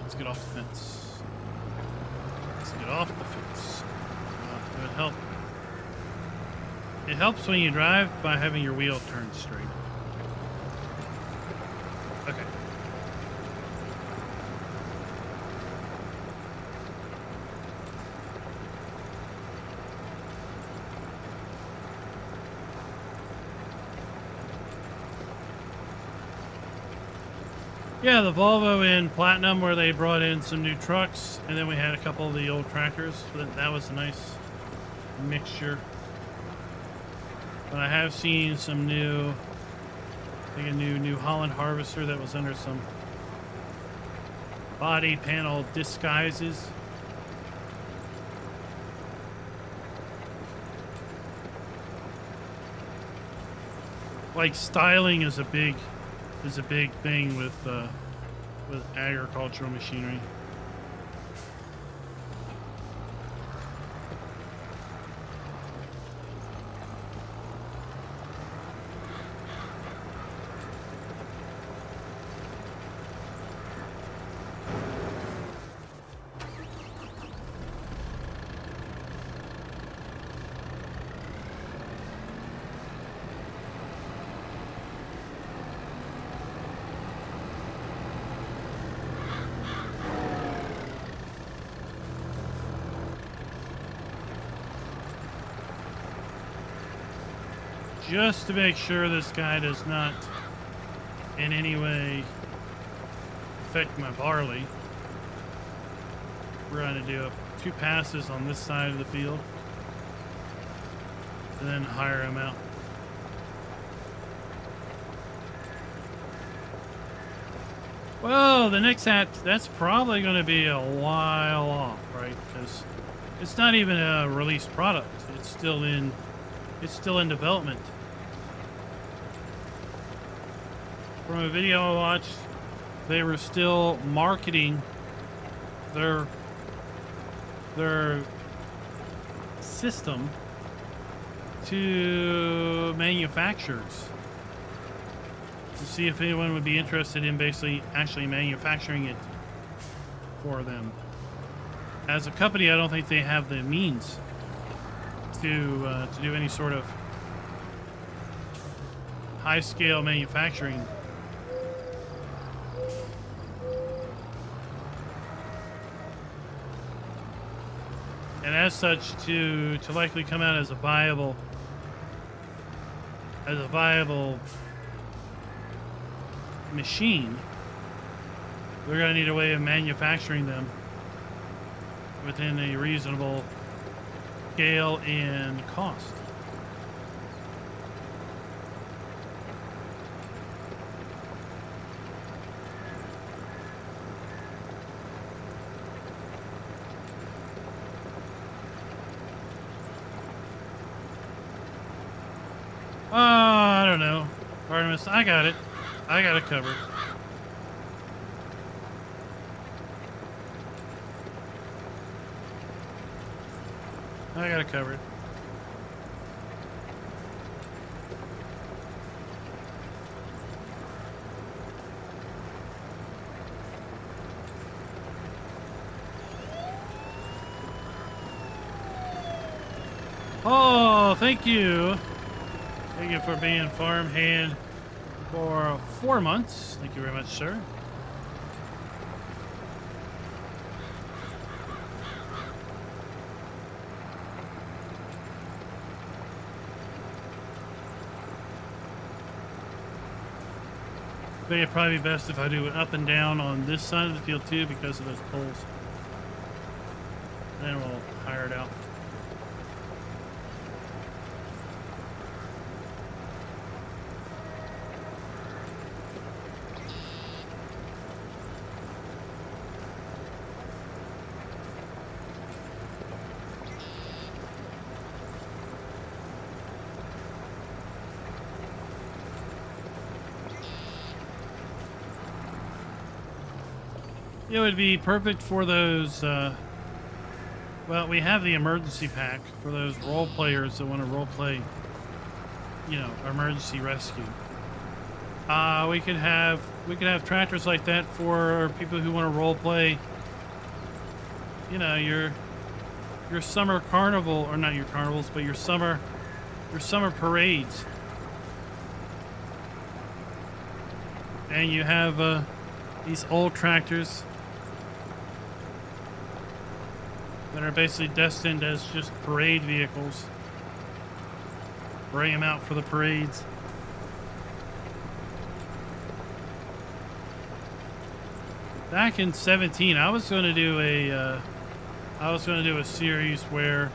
Let's get off the fence. Let's get off the fence. It would help. It helps when you drive by having your wheel turned straight. Okay. Yeah, the Volvo in Platinum where they brought in some new trucks, and then we had a couple of the old tractors. That was a nice mixture. But I have seen some new, I think a new Holland harvester that was under some body panel disguises. Like styling is a big thing with agricultural machinery. Just to make sure this guy does not in any way affect my barley, we're going to do 2 passes on this side of the field and then hire him out. Well, the next that's probably going to be a while off, right? Because it's not even a released product. It's still in development. From a video I watched, they were still marketing their system to manufacturers to see if anyone would be interested in basically actually manufacturing it for them. As a company, I don't think they have the means to do any sort of high-scale manufacturing. And as such, to likely come out as a viable machine, they're going to need a way of manufacturing them within a reasonable scale and cost. I don't know. Artemis, I got it. I got it covered. I got it covered. Oh, thank you. Thank you for being farmhand for 4 months. Thank you very much, sir. I think it'd probably be best if I do it up and down on this side of the field too because of those poles. Then we'll hire it out. It would be perfect for those, well, we have the emergency pack for those role players that want to role play, you know, emergency rescue. We could have tractors like that for people who want to role play, you know, your summer carnival, or not your carnivals, but your summer parades. And you have these old tractors that are basically destined as just parade vehicles. Bring them out for the parades. Back in 17, I was going to do a series where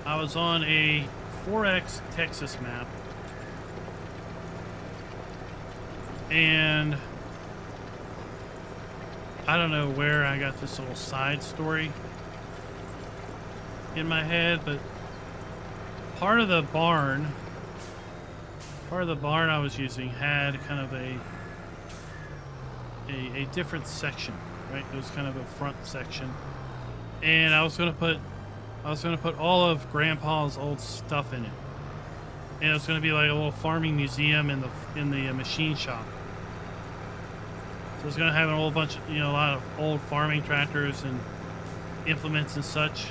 I was on a 4X Texas map, and I don't know where I got this little side story in my head, but part of the barn I was using had kind of a different section, right? It was kind of a front section, and I was going to put all of Grandpa's old stuff in it, and it was going to be like a little farming museum in the machine shop. So it's going to have a whole bunch of, you know, a lot of old farming tractors and implements and such.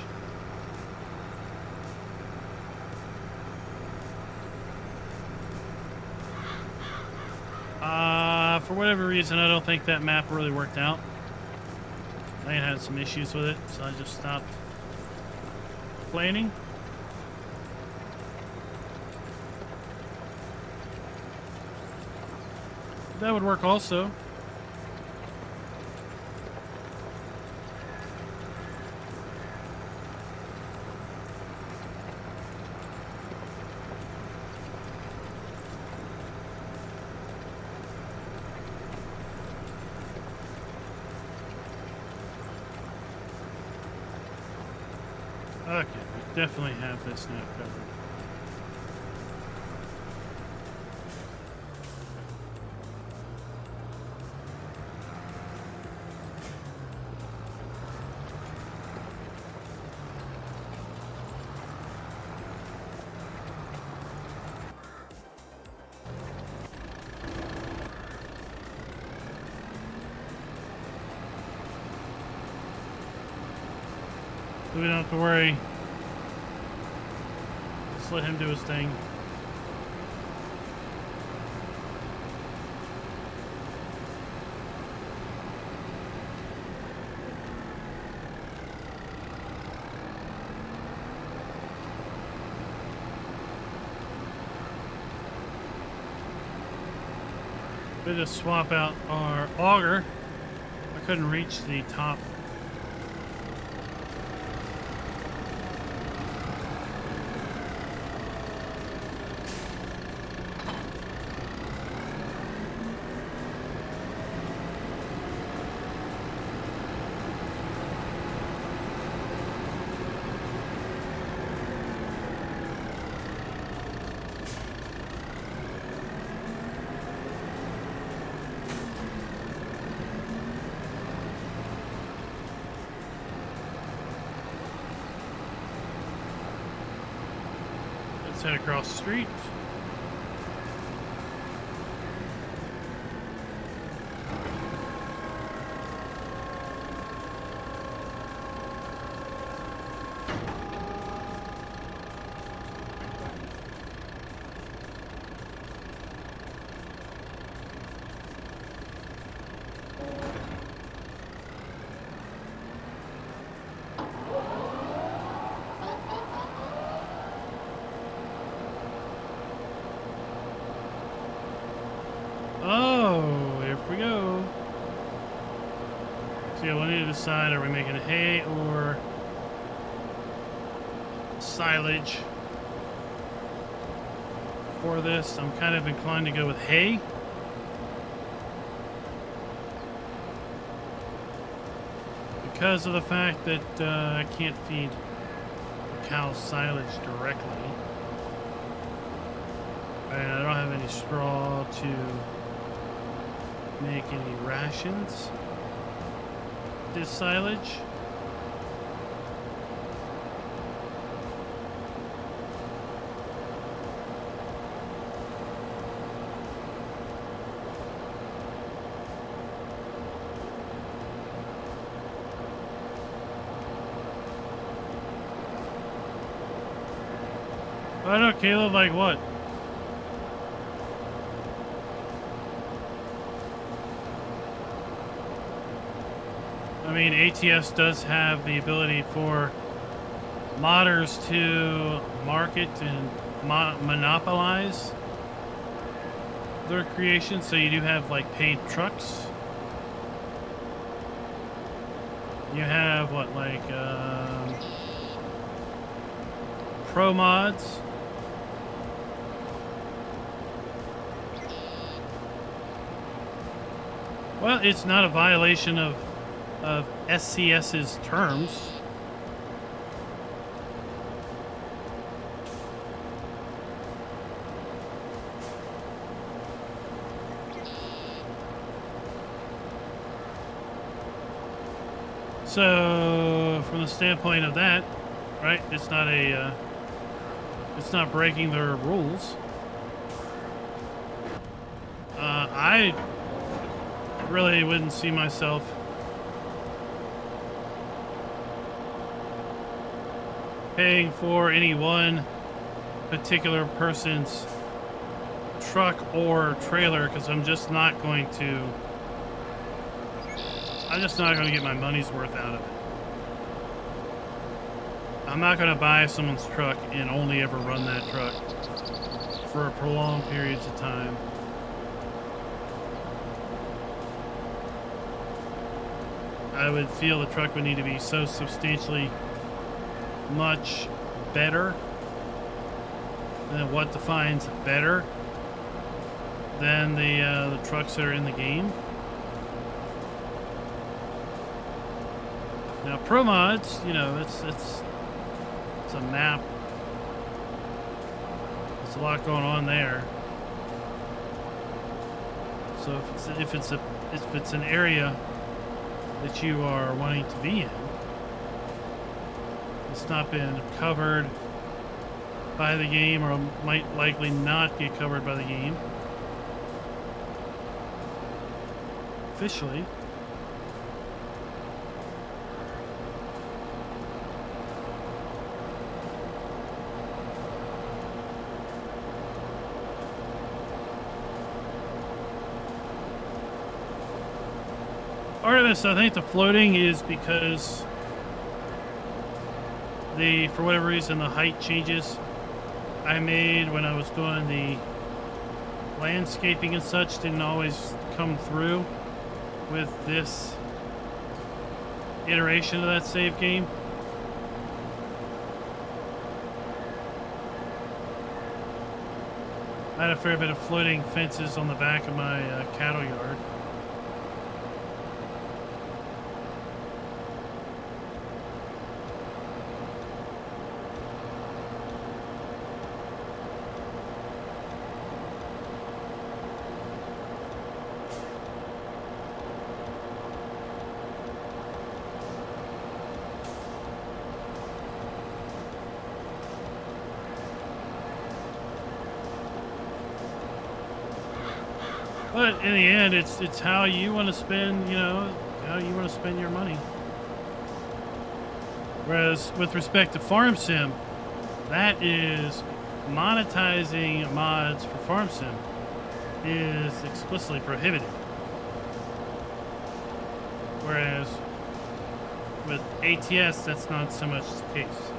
For whatever reason, I don't think that map really worked out. I had some issues with it, so I just stopped planning. That would work also. Okay, we definitely have this now covered. So we don't have to worry. Just let him do his thing. We just swap out our auger. I couldn't reach the top. Head across the street. So yeah, we'll need to decide, are we making hay or silage for this? I'm kind of inclined to go with hay. Because of the fact that I can't feed the cows silage directly. And I don't have any straw to make any rations. This silage. I don't know, Caleb, like what? I mean, ATS does have the ability for modders to market and monopolize their creation, so you do have like paid trucks. You have what, like pro mods. Well, it's not a violation of SCS's terms. So, from the standpoint of that, right? It's not a, it's not breaking their rules. I really wouldn't see myself paying for any one particular person's truck or trailer, because I'm just not going to get my money's worth out of it. I'm not going to buy someone's truck and only ever run that truck for prolonged periods of time. I would feel the truck would need to be so substantially much better than what defines better than the trucks that are in the game. Now, pro mods, you know, it's a map. There's a lot going on there. So if it's an area that you are wanting to be in, it's not been covered by the game, or might likely not get covered by the game officially. Part of this, I think the floating is because for whatever reason, the height changes I made when I was doing the landscaping and such didn't always come through with this iteration of that save game. I had a fair bit of floating fences on the back of my cattle yard. But in the end, it's how you want to spend, you know, how you want to spend your money. Whereas with respect to Farm Sim, that is monetizing mods for Farm Sim is explicitly prohibited. Whereas with ATS, that's not so much the case.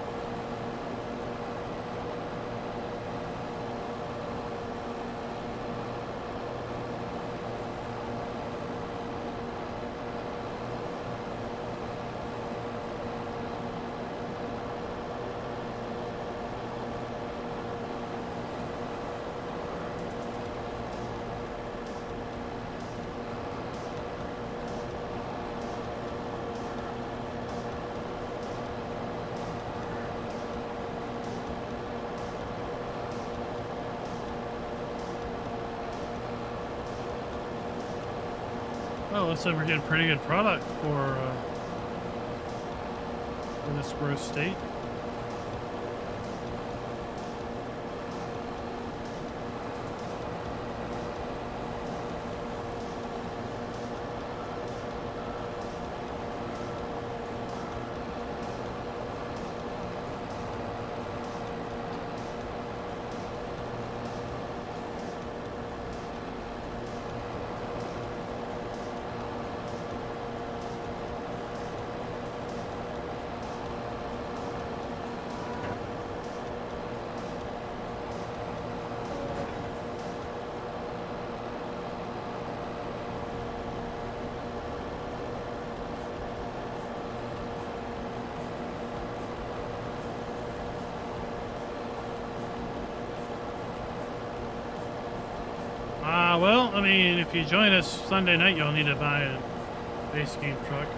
Well, looks like we're getting a pretty good product for this growth state. Well, I mean, if you join us Sunday night, you'll need to buy a base game truck.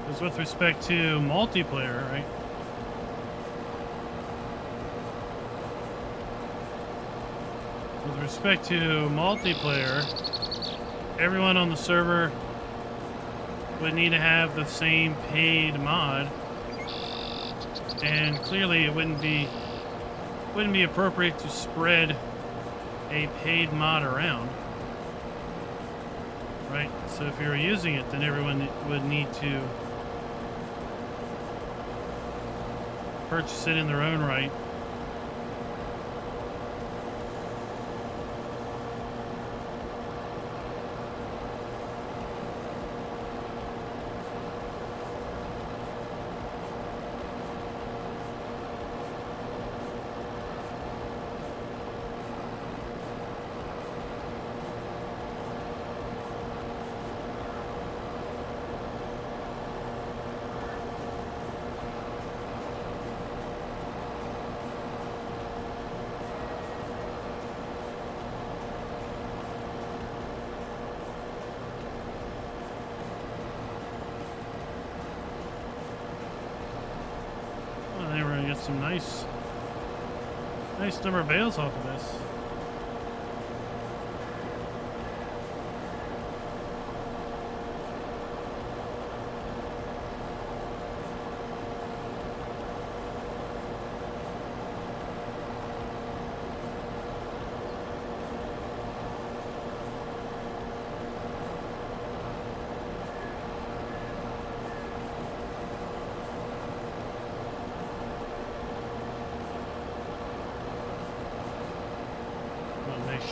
Because with respect to multiplayer, right? With respect to multiplayer, everyone on the server would need to have the same paid mod. And clearly it wouldn't be appropriate to spread a paid mod around, right? So if you were using it, then everyone would need to purchase it in their own right. Some nice number of bales off of this.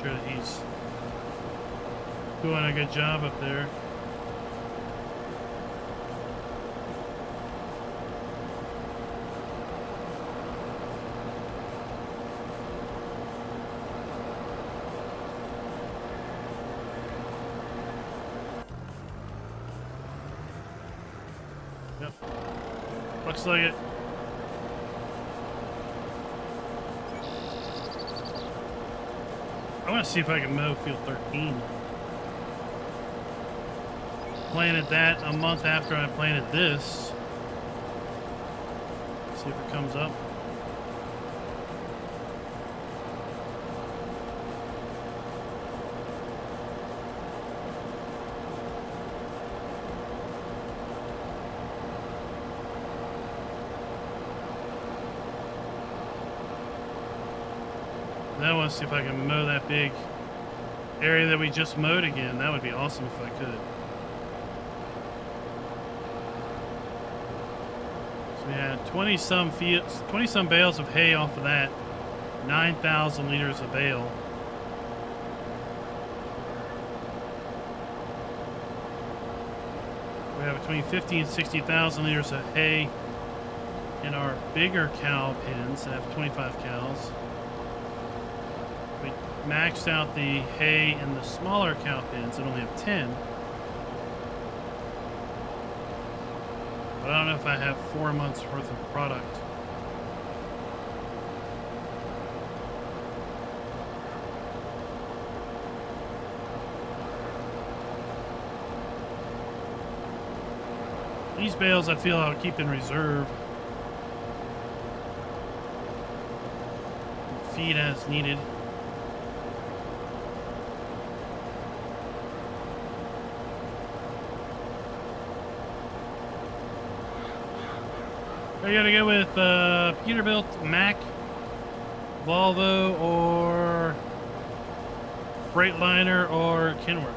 Sure that he's doing a good job up there. Yep. Looks like it. I want to see if I can mow field 13. Planted that a month after I planted this. See if it comes up. Now I want to see if I can mow that big area that we just mowed again. That would be awesome if I could. So we had 20 some bales of hay off of that. 9,000 liters of bale. We have between 50 and 60,000 liters of hay in our bigger cow pens that have 25 cows. We maxed out the hay in the smaller cow pens that only have 10. But I don't know if I have 4 months worth of product. These bales I feel I'll keep in reserve. Feed as needed. Are you gonna go with Peterbilt, Mack, Volvo, or Freightliner, or Kenworth?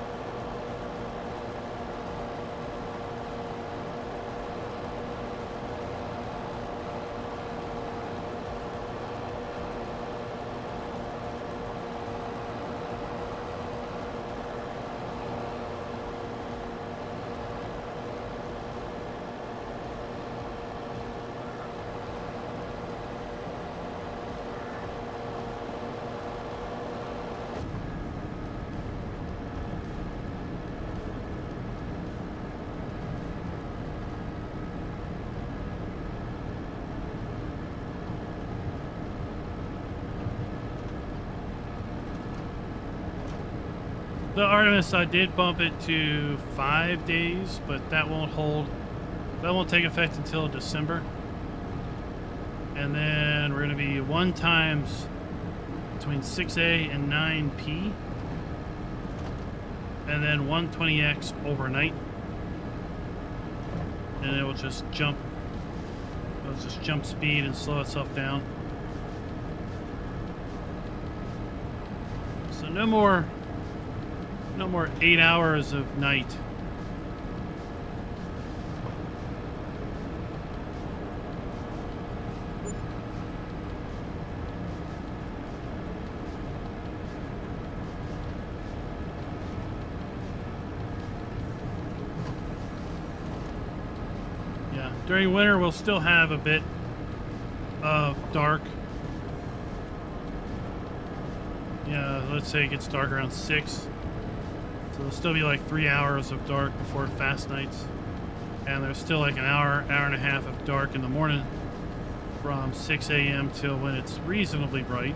The Artemis, I did bump it to 5 days, but that won't take effect until December. And then we're going to be 1 times between 6A and 9P. And then 120X overnight. And it will just jump speed and slow itself down. So no more 8 hours of night. Yeah, during winter we'll still have a bit of dark. Yeah, let's say it gets dark around 6. So there'll still be like 3 hours of dark before fast nights. And there's still like an hour and a half of dark in the morning from 6 a.m. till when it's reasonably bright.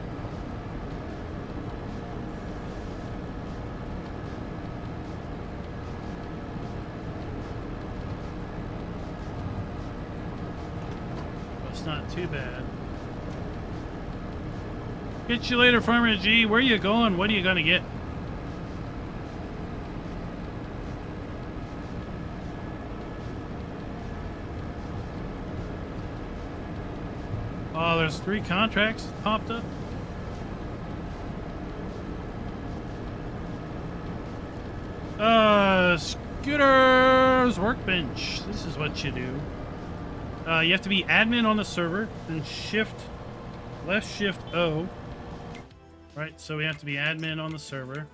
But it's not too bad. Get you later, Farmer G. Where are you going? What are you going to get? Oh, there's 3 contracts popped up. Scooter's Workbench. This is what you do. You have to be admin on the server, then left shift O. Right, so we have to be admin on the server.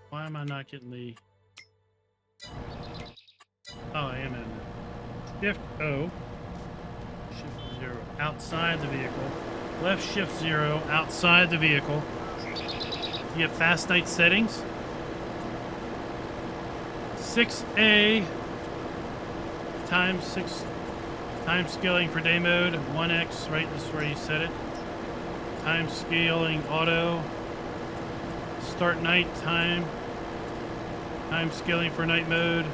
Why am I not getting the... Oh, I am admin. Shift O. Shift 0 outside the vehicle. Left shift 0 outside the vehicle. You have fast night settings. 6A times 6 time scaling for day mode. 1X, right? This is where you set it. Time scaling auto. Start night time. Time scaling for night mode.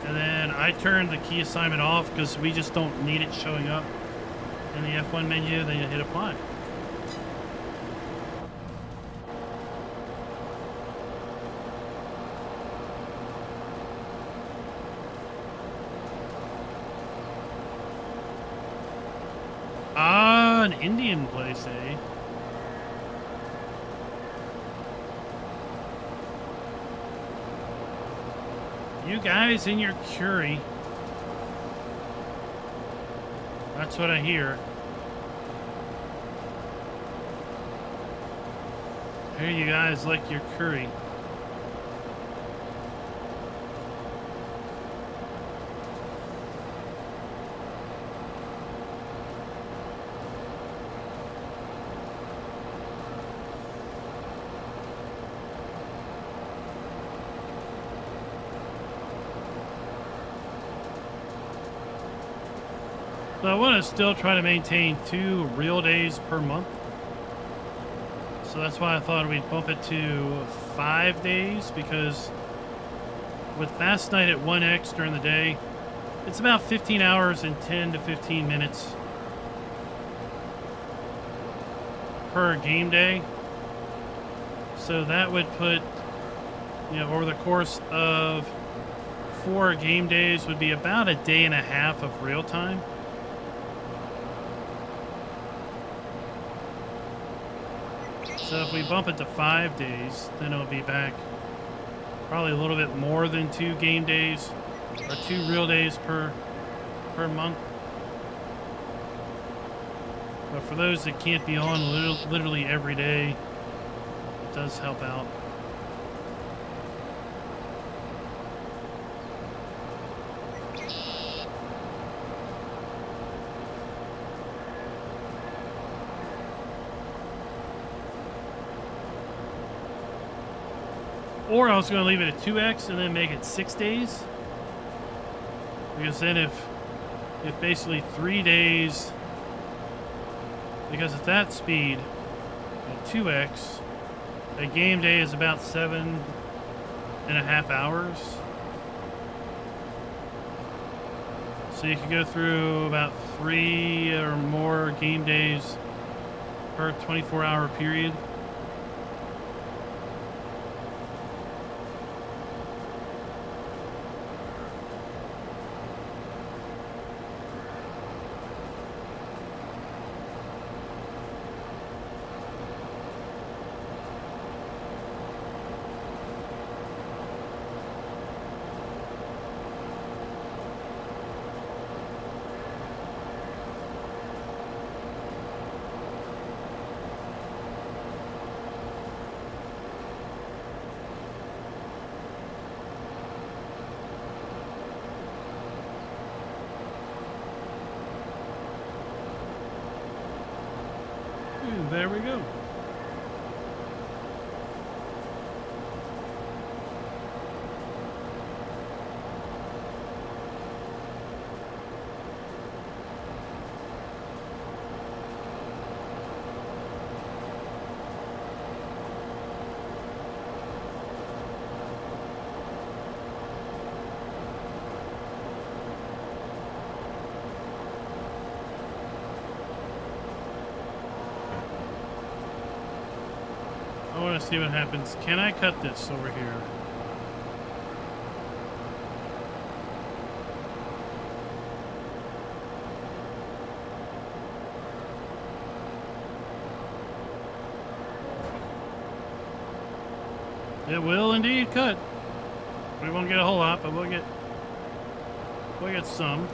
And then I turned the key assignment off because we just don't need it showing up in the F1 menu. Then you hit apply. Ah, an Indian place, eh? You guys in your curry. That's what I hear. I hear you guys like your curry. So I want to still try to maintain 2 real days per month. So that's why I thought we'd bump it to 5 days, because with Fast Night at 1x during the day, it's about 15 hours and 10 to 15 minutes per game day. So that would put, you know, over the course of 4 game days would be about a day and a half of real time. So if we bump it to 5 days, then it'll be back probably a little bit more than 2 game days or 2 real days per month. But for those that can't be on literally every day, it does help out. Or I was going to leave it at 2x and then make it 6 days. Because then if basically 3 days, because at that speed, at 2x, a game day is about 7.5 hours. So you could go through about 3 or more game days per 24-hour period. And there we go. I want to see what happens. Can I cut this over here? It will indeed cut. We won't get a whole lot, but we'll get some.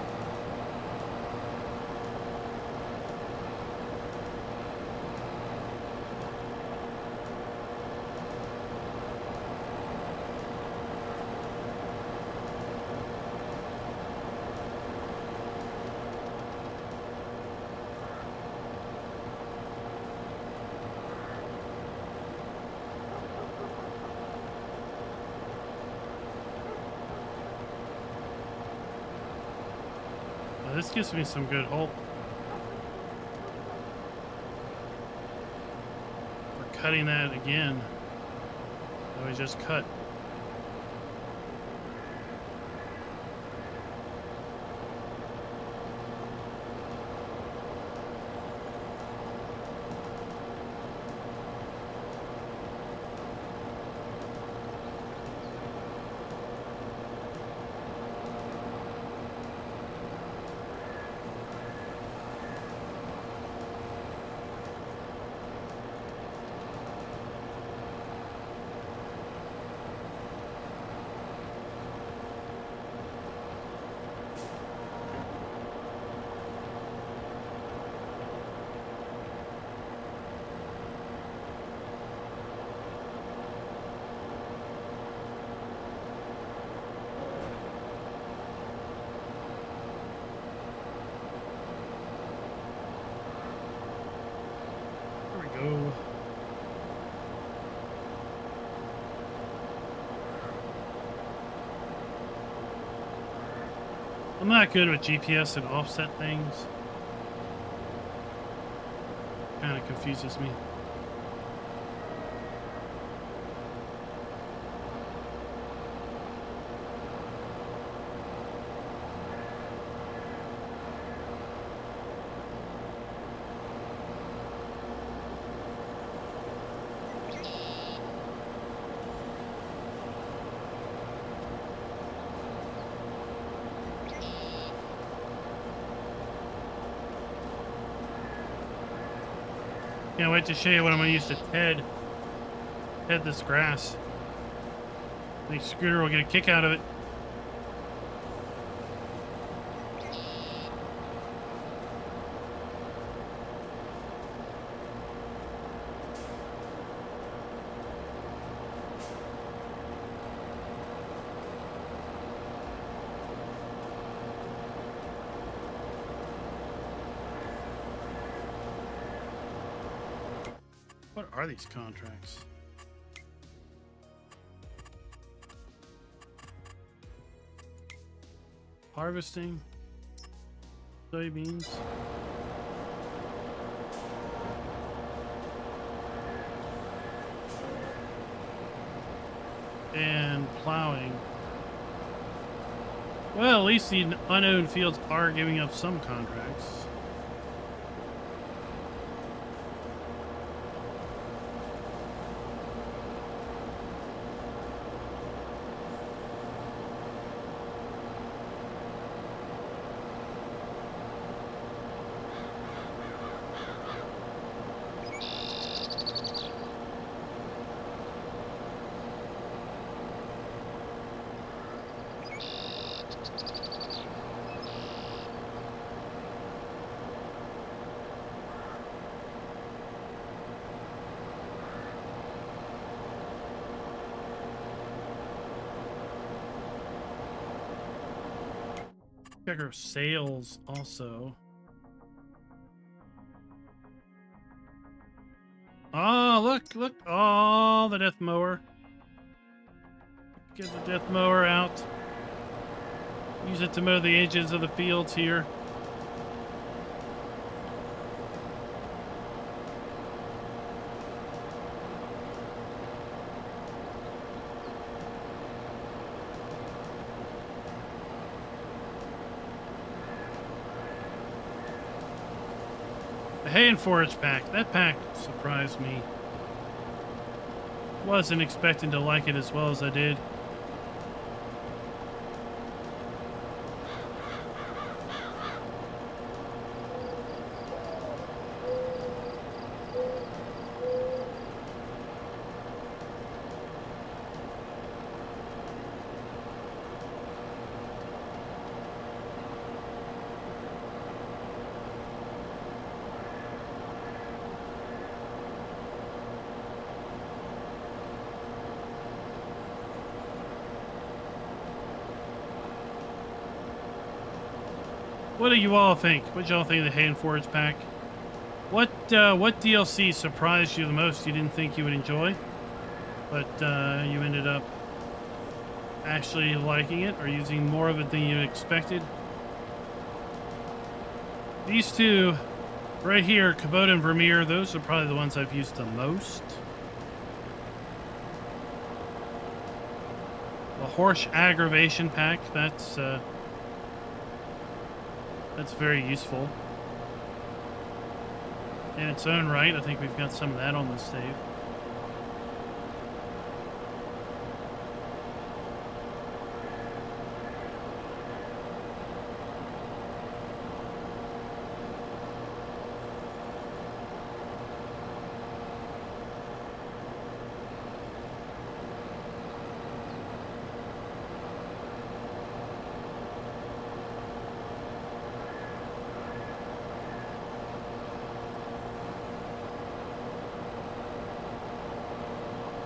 This gives me some good hope for cutting that again that we just cut. Go. I'm not good with GPS and offset things. Kind of confuses me. Can't wait to show you what I'm going to use to head this grass. I think Scooter will get a kick out of it. What are these contracts? Harvesting soybeans. And plowing. Well, at least the unowned fields are giving up some contracts. Check our sales also. Oh, look. Oh, the death mower. Get the death mower out. Use it to mow the edges of the fields here. The hay and forage pack. That pack surprised me. Wasn't expecting to like it as well as I did. What do you all think? What do y'all think of the hay and forage pack? What DLC surprised you the most you didn't think you would enjoy, but you ended up actually liking it or using more of it than you expected? These two right here, Kubota and Vermeer, those are probably the ones I've used the most. The horse aggravation pack, that's very useful. In its own right, I think we've got some of that on this save.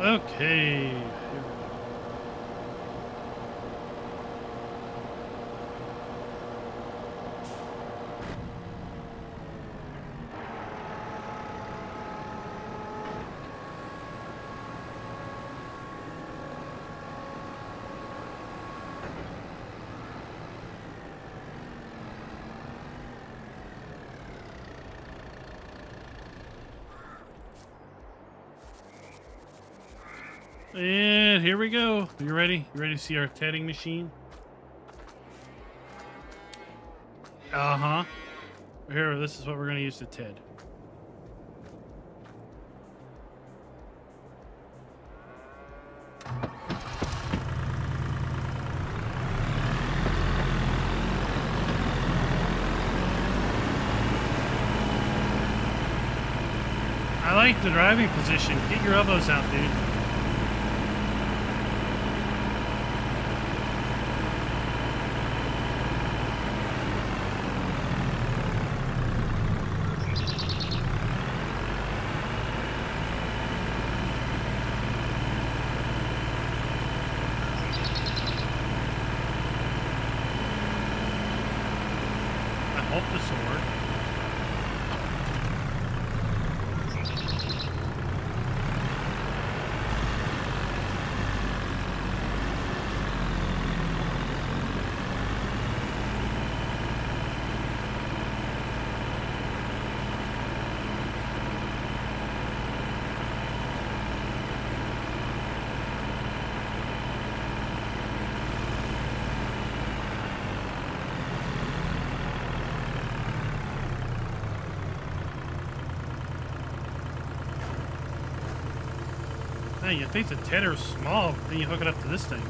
Okay. Here we go. And here we go. You ready? You ready to see our tedding machine? Uh-huh. Here, this is what we're going to use to ted. I like the driving position. Get your elbows out, dude. I hope this will work. Man, you think the tether's small, then you hook it up to this thing.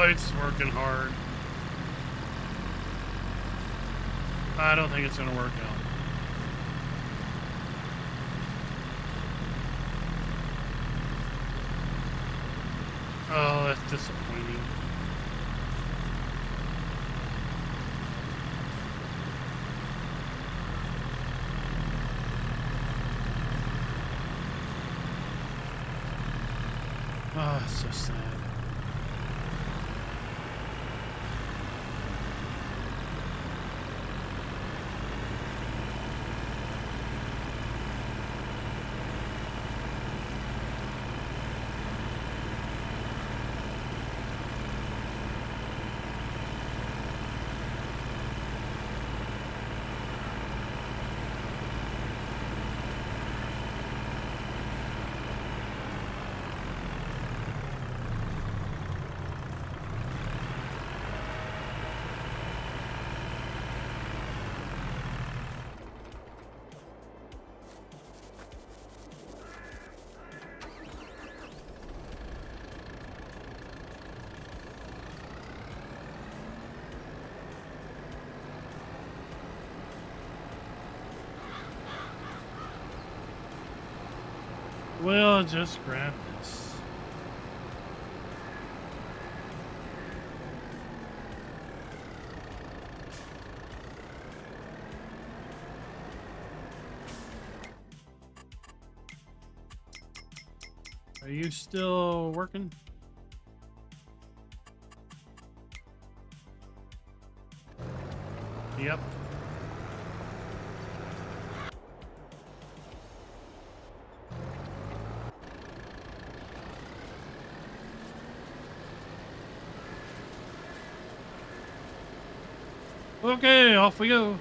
It's working hard. I don't think it's going to work out. Oh, that's disappointing. Oh, it's so sad. We'll just grab this. Are you still working? Yep. Okay, off we go.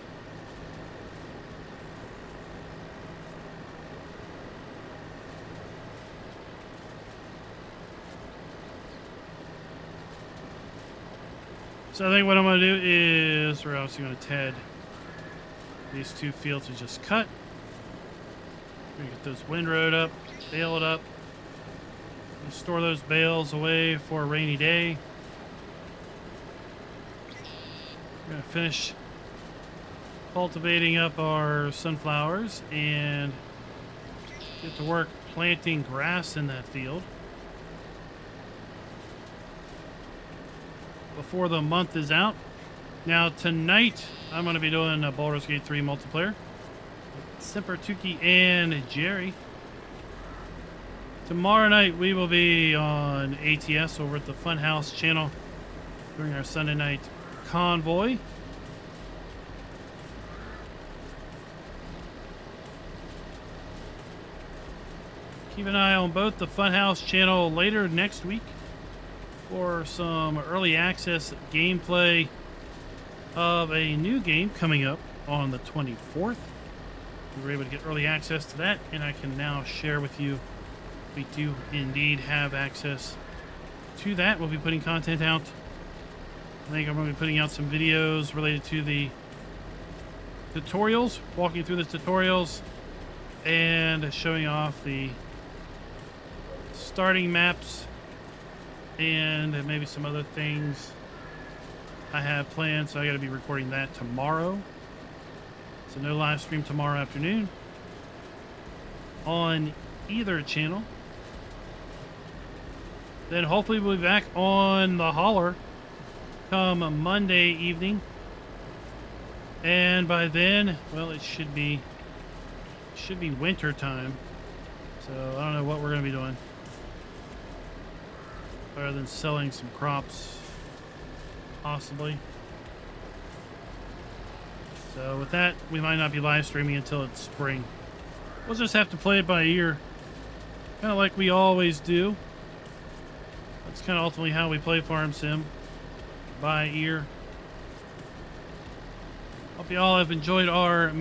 So I think what I'm going to do is we're obviously going to TED these two fields we just cut. We're going to get those windrowed up, baled up. We'll store those bales away for a rainy day. We're going to finish cultivating up our sunflowers and get to work planting grass in that field before the month is out. Now tonight I'm going to be doing a Baldur's Gate 3 multiplayer with Simper, Tuki, and Jerry. Tomorrow night we will be on ATS over at the Funhouse channel during our Sunday night convoy. Keep an eye on both the Funhouse channel later next week for some early access gameplay of a new game coming up on the 24th. We were able to get early access to that, and I can now share with you we do indeed have access to that. We'll be putting content out. I think I'm going to be putting out some videos related to the tutorials, walking through the tutorials, and showing off the starting maps and maybe some other things I have planned. So I got to be recording that tomorrow. So no live stream tomorrow afternoon on either channel. Then hopefully we'll be back on the Holler come Monday evening. And by then, well, it should be winter time. So I don't know what we're going to be doing other than selling some crops, possibly. So with that, we might not be live streaming until it's spring. We'll just have to play it by ear, kind of like we always do. That's kind of ultimately how we play Farm Sim, by ear. Hope you all have enjoyed our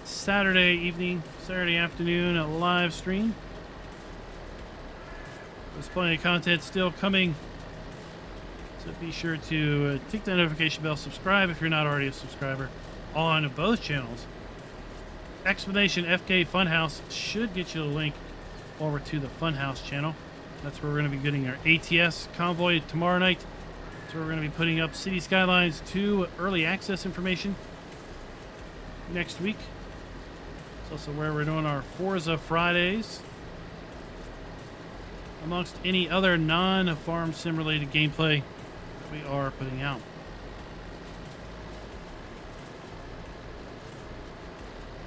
Saturday evening, Saturday afternoon live stream. There's plenty of content still coming, so be sure to tick that notification bell, subscribe if you're not already a subscriber on both channels. Explanation FK Funhouse should get you a link over to the Funhouse channel. That's where we're going to be getting our ATS convoy tomorrow night. So we're going to be putting up City Skylines 2 early access information next week. It's also where we're doing our Forza Fridays, amongst any other non-farm sim related gameplay that we are putting out.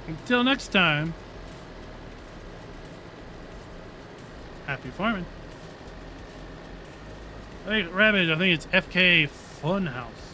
Until next time, happy farming. Hey, Rabbit, I think it's FK Funhouse.